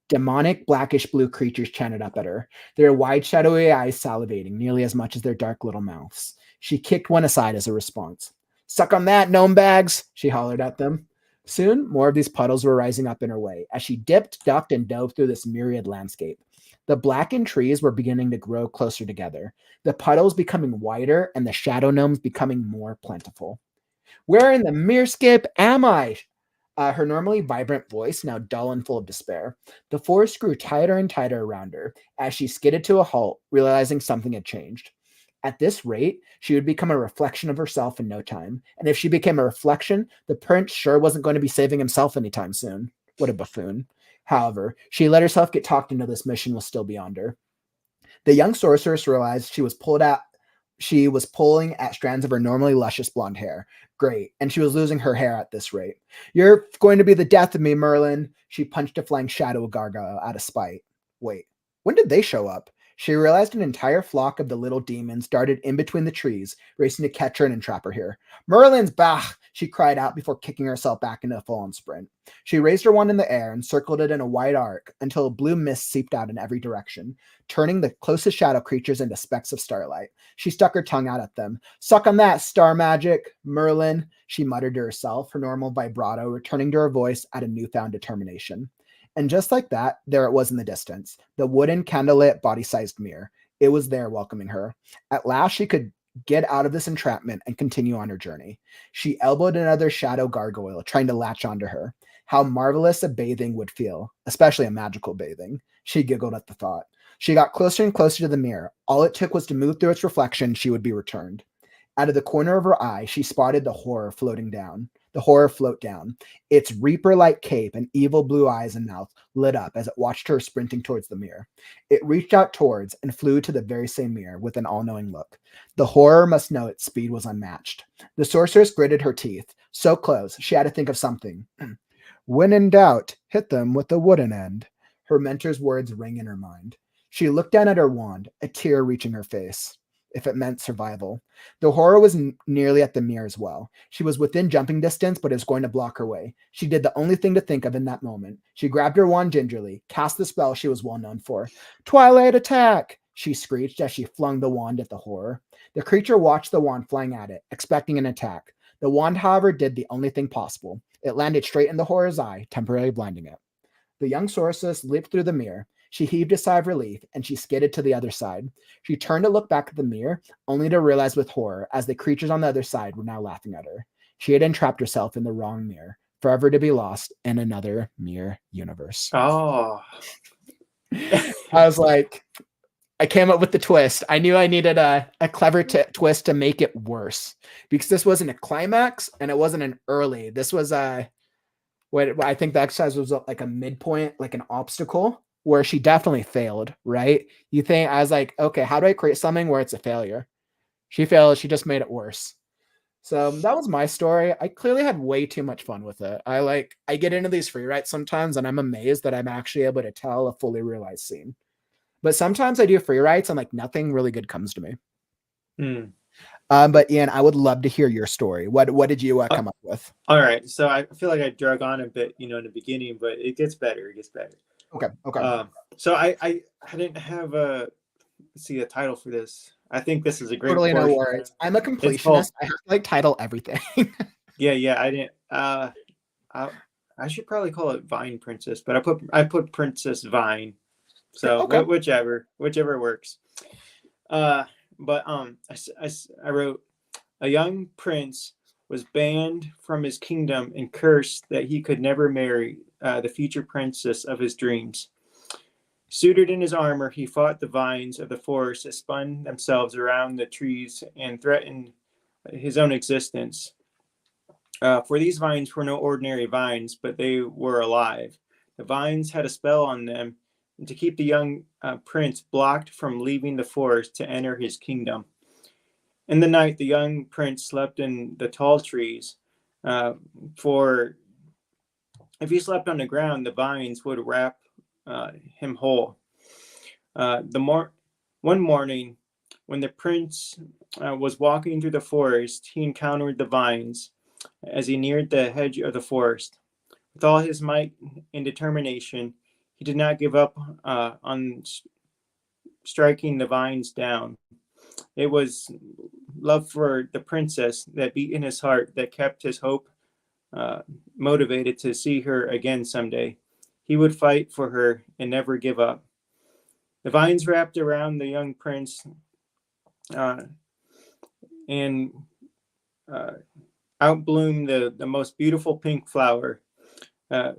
demonic blackish blue creatures chanted up at her, their wide shadowy eyes salivating nearly as much as their dark little mouths. She kicked one aside as a response. Suck on that, gnome bags, she hollered at them. Soon, more of these puddles were rising up in her way as she dipped, ducked, and dove through this myriad landscape. The blackened trees were beginning to grow closer together, the puddles becoming wider and the shadow gnomes becoming more plentiful. Where in the mirrorscape am I? Her normally vibrant voice now dull and full of despair. The forest grew tighter and tighter around her as she skidded to a halt, realizing something had changed. At this rate, she would become a reflection of herself in no time. And if she became a reflection, the prince sure wasn't going to be saving himself anytime soon. What a buffoon. However, she let herself get talked into this mission was still beyond her. The young sorceress realized she was pulling at strands of her normally luscious blonde hair. Great. And she was losing her hair at this rate. You're going to be the death of me, Merlin. She punched a flying shadow gargoyle out of spite. Wait, when did they show up? She realized an entire flock of the little demons darted in between the trees, racing to catch her and entrap her here. Merlin's back, she cried out before kicking herself back into a full-on sprint. She raised her wand in the air and circled it in a wide arc until a blue mist seeped out in every direction, turning the closest shadow creatures into specks of starlight. She stuck her tongue out at them. Suck on that, star magic, Merlin, she muttered to herself, her normal vibrato returning to her voice at a newfound determination. And just like that, there it was in the distance, the wooden candlelit body-sized mirror. It was there welcoming her. At last, she could get out of this entrapment and continue on her journey. She elbowed another shadow gargoyle, trying to latch onto her. How marvelous a bathing would feel, especially a magical bathing. She giggled at the thought. She got closer and closer to the mirror. All it took was to move through its reflection, she would be returned. Out of the corner of her eye, she spotted the horror float down. Its reaper-like cape and evil blue eyes and mouth lit up as it watched her sprinting towards the mirror. It reached out towards and flew to the very same mirror with an all-knowing look. The horror must know its speed was unmatched. The sorceress gritted her teeth. So close, she had to think of something. When in doubt, hit them with the wooden end. Her mentor's words rang in her mind. She looked down at her wand, a tear reaching her face. If it meant survival. The horror was nearly at the mirror as well. She was within jumping distance, but it was going to block her way. She did the only thing to think of in that moment. She grabbed her wand gingerly, cast the spell she was well known for. Twilight attack! She screeched as she flung the wand at the horror. The creature watched the wand flying at it, expecting an attack. The wand, however, did the only thing possible. It landed straight in the horror's eye, temporarily blinding it. The young sorceress leaped through the mirror. She heaved a sigh of relief, and she skidded to the other side. She turned to look back at the mirror, only to realize with horror as the creatures on the other side were now laughing at her. She had entrapped herself in the wrong mirror, forever to be lost in another mirror universe. Oh. I was like, I came up with the twist. I knew I needed a clever twist to make it worse, because this wasn't a climax and it wasn't an early. This was what I think the exercise was like a midpoint, like an obstacle where she definitely failed, right? You think, I was like, okay, how do I create something where it's a failure? She failed. She just made it worse. So that was my story. I clearly had way too much fun with it. I get into these free writes sometimes and I'm amazed that I'm actually able to tell a fully realized scene. But sometimes I do free writes and like nothing really good comes to me. But Ian, I would love to hear your story. What did you come up with? All right. So I feel like I drug on a bit, in the beginning, but it gets better. It gets better. Okay. So I didn't have a title for this. I think this is a great Totally no portion. worries. I'm a completionist. I have to like title everything. Yeah. I didn't. I should probably call it Vine Princess, but I put Princess Vine. So Okay. whichever works. But I wrote, a young prince was banned from his kingdom and cursed that he could never marry the future princess of his dreams. Suited in his armor, he fought the vines of the forest that spun themselves around the trees and threatened his own existence. For these vines were no ordinary vines, but they were alive. The vines had a spell on them to keep the young prince blocked from leaving the forest to enter his kingdom. In the night, the young prince slept in the tall trees, for if he slept on the ground, the vines would wrap him whole. One morning, when the prince was walking through the forest, he encountered the vines as he neared the hedge of the forest. With all his might and determination, he did not give up on striking the vines down. It was love for the princess that beat in his heart that kept his hope motivated to see her again someday. He would fight for her and never give up. The vines wrapped around the young prince and outbloomed the most beautiful pink flower. The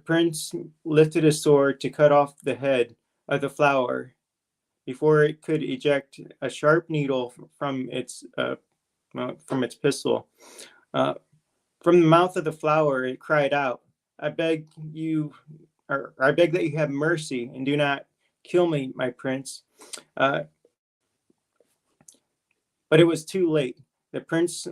prince lifted his sword to cut off the head of the flower before it could eject a sharp needle from its pistol. From the mouth of the flower, it cried out, I beg that you have mercy and do not kill me, my prince." But it was too late. The prince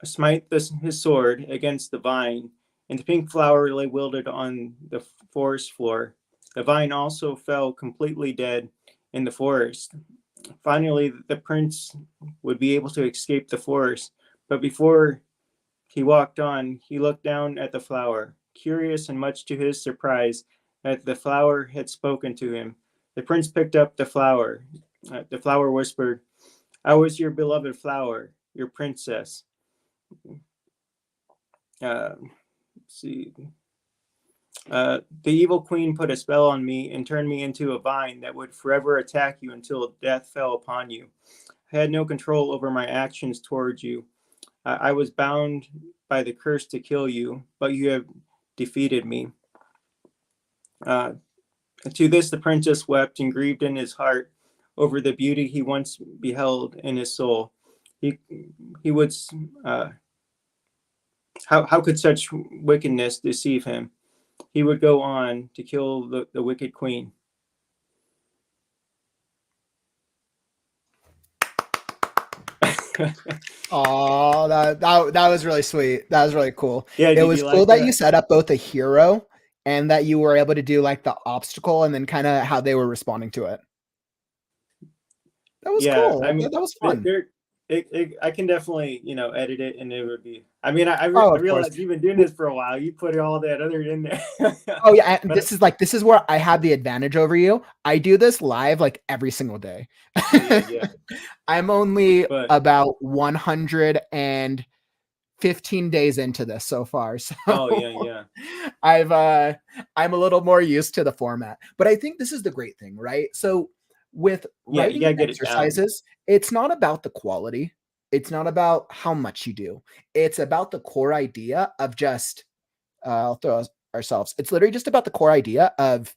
smite his sword against the vine, and the pink flower lay wilted on the forest floor. The vine also fell completely dead in the forest. Finally, the prince would be able to escape the forest, but before he walked on, he looked down at the flower, curious and much to his surprise that the flower had spoken to him. The prince picked up the flower. The flower whispered, "I was your beloved flower, your princess." The evil queen put a spell on me and turned me into a vine that would forever attack you until death fell upon you. I had no control over my actions towards you. I was bound by the curse to kill you, but you have defeated me. To this, the princess wept and grieved in his heart over the beauty he once beheld in his soul. He would. How could such wickedness deceive him? He would go on to kill the wicked queen. Oh, that was really sweet. That was really cool. Yeah, it was cool that you set up both a hero and that you were able to do like the obstacle and then kind of how they were responding to it. That was cool. I mean, that was fun. I can definitely, edit it, and it would be. I mean, I realize you've been doing this for a while. You put all that other in there. Oh yeah, this is where I have the advantage over you. I do this live like every single day. Yeah. I'm only about 150 15 days into this so far. So Oh yeah. I'm a little more used to the format. But I think this is the great thing, right? So with Yeah, you writing gotta get it down. exercises, it's not about the quality. It's not about how much you do. It's about the core idea of just I'll throw ourselves. It's literally just about the core idea of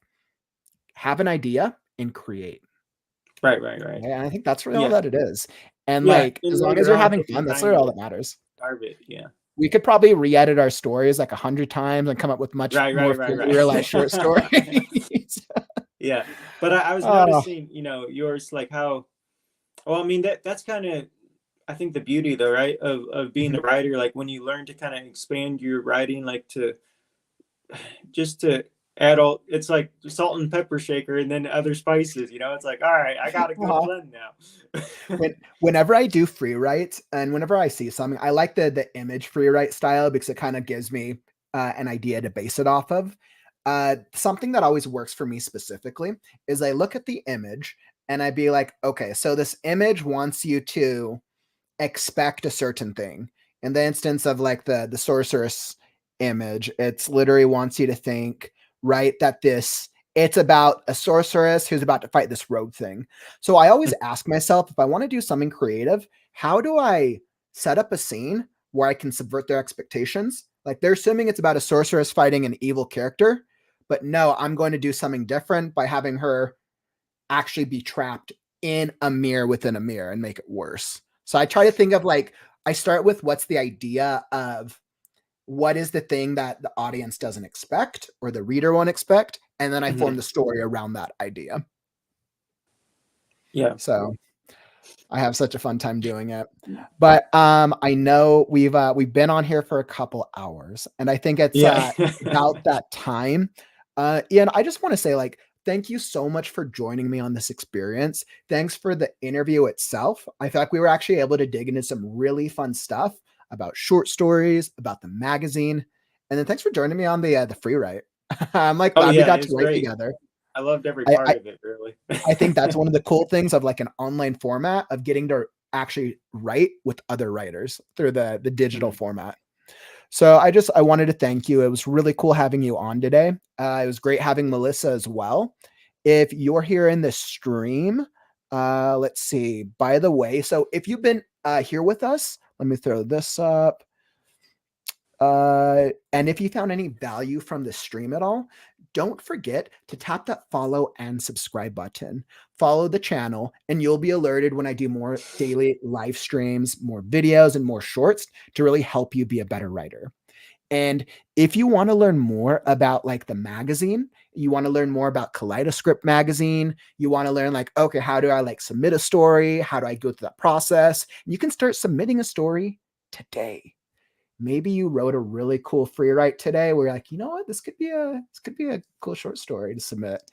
have an idea and create. Right. Yeah, I think that's really all Yeah. that it is. And Yeah. like, And as long as later you're on, having taking fun, that's time really all to that matters. carve it. Yeah. We could probably re-edit our stories like 100 times and come up with much more fully realized short stories. Yeah. But I was Oh, noticing, yours, like how, well, I mean, that's kind of, I think the beauty though, right? Of being mhm. a writer, like when you learn to kind of expand your writing, like to just to add all, it's like salt and pepper shaker and then other spices, it's like, all right, I got a good Uh-huh. blend now. Whenever I do free writes and whenever I see something, I like the image free write style because it kind of gives me an idea to base it off of. Something that always works for me specifically is I look at the image and I'd be like, okay, so this image wants you to expect a certain thing. In the instance of like the sorceress image, it's literally wants you to think, right, that it's about a sorceress who's about to fight this rogue thing. So I always ask myself, if I want to do something creative, how do I set up a scene where I can subvert their expectations? Like they're assuming it's about a sorceress fighting an evil character, but no, I'm going to do something different by having her actually be trapped in a mirror within a mirror and make it worse. So I try to think of like, I start with what's the idea of what is the thing that the audience doesn't expect or the reader won't expect, and then I form Mhm. the story around that idea. Yeah. So I have such a fun time doing it. But I know we've been on here for a couple hours, and I think it's Yeah. about that time. Ian, I just want to say like thank you so much for joining me on this experience. Thanks for the interview itself. I feel like we were actually able to dig into some really fun stuff about short stories, about the magazine, and then thanks for joining me on the free write. I'm like Oh glad we yeah, got it to was write great. together. I loved every I, part I of it, really. I think that's one of the cool things of like an online format of getting to actually write with other writers through the digital Mhm. format. So I wanted to thank you. It was really cool having you on today. It was great having Melissa as well. If you're here in the stream, let's see. By the way, so if you've been here with us, let me throw this up. And if you found any value from the stream at all, don't forget to tap that follow and subscribe button. Follow the channel, and you'll be alerted when I do more daily live streams, more videos, and more shorts to really help you be a better writer. And if you want to learn more about like the magazine, you want to learn more about KaleidoScript Magazine, you want to learn like, okay, how do I like submit a story? How do I go through that process? You can start submitting a story today. Maybe you wrote a really cool free write today where you're like, you know what, this could be a cool short story to submit.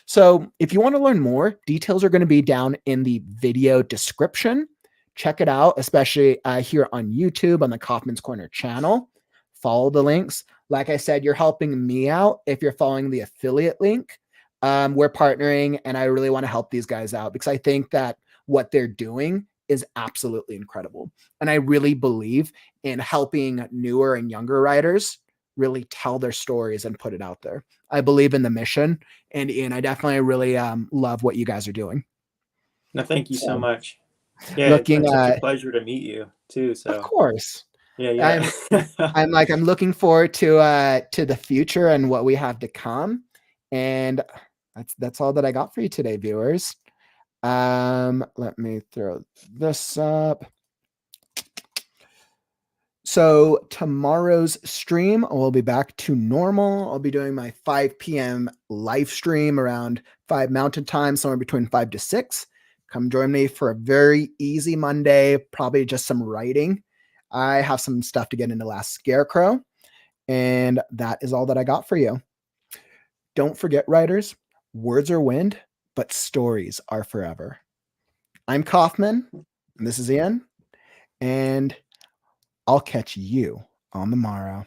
So if you want to learn more, details are going to be down in the video description. Check it out, especially here on YouTube on the Kauffman's Corner channel. Follow the links. Like I said, you're helping me out if you're following the affiliate link. We're partnering, and I really want to help these guys out because I think that what they're doing is absolutely incredible. And I really believe in helping newer and younger writers really tell their stories and put it out there. I believe in the mission, and Ian, I definitely really love what you guys are doing. No, thank you so So, much. Yeah, it's looking been such a pleasure to meet you too. of So course, yeah. I'm I'm looking forward to the future and what we have to come, and that's all that I got for you today, viewers. Let me throw this up. So tomorrow's stream, we'll be back to normal. I'll be doing my 5 p.m. live stream around 5 Mountain Time, somewhere between 5 to 6. Come join me for a very easy Monday, probably just some writing. I have some stuff to get into Last Scarecrow, and that is all that I got for you. Don't forget, writers, words are wind, but stories are forever. I'm Kauffman, and this is Ian, and I'll catch you on the morrow.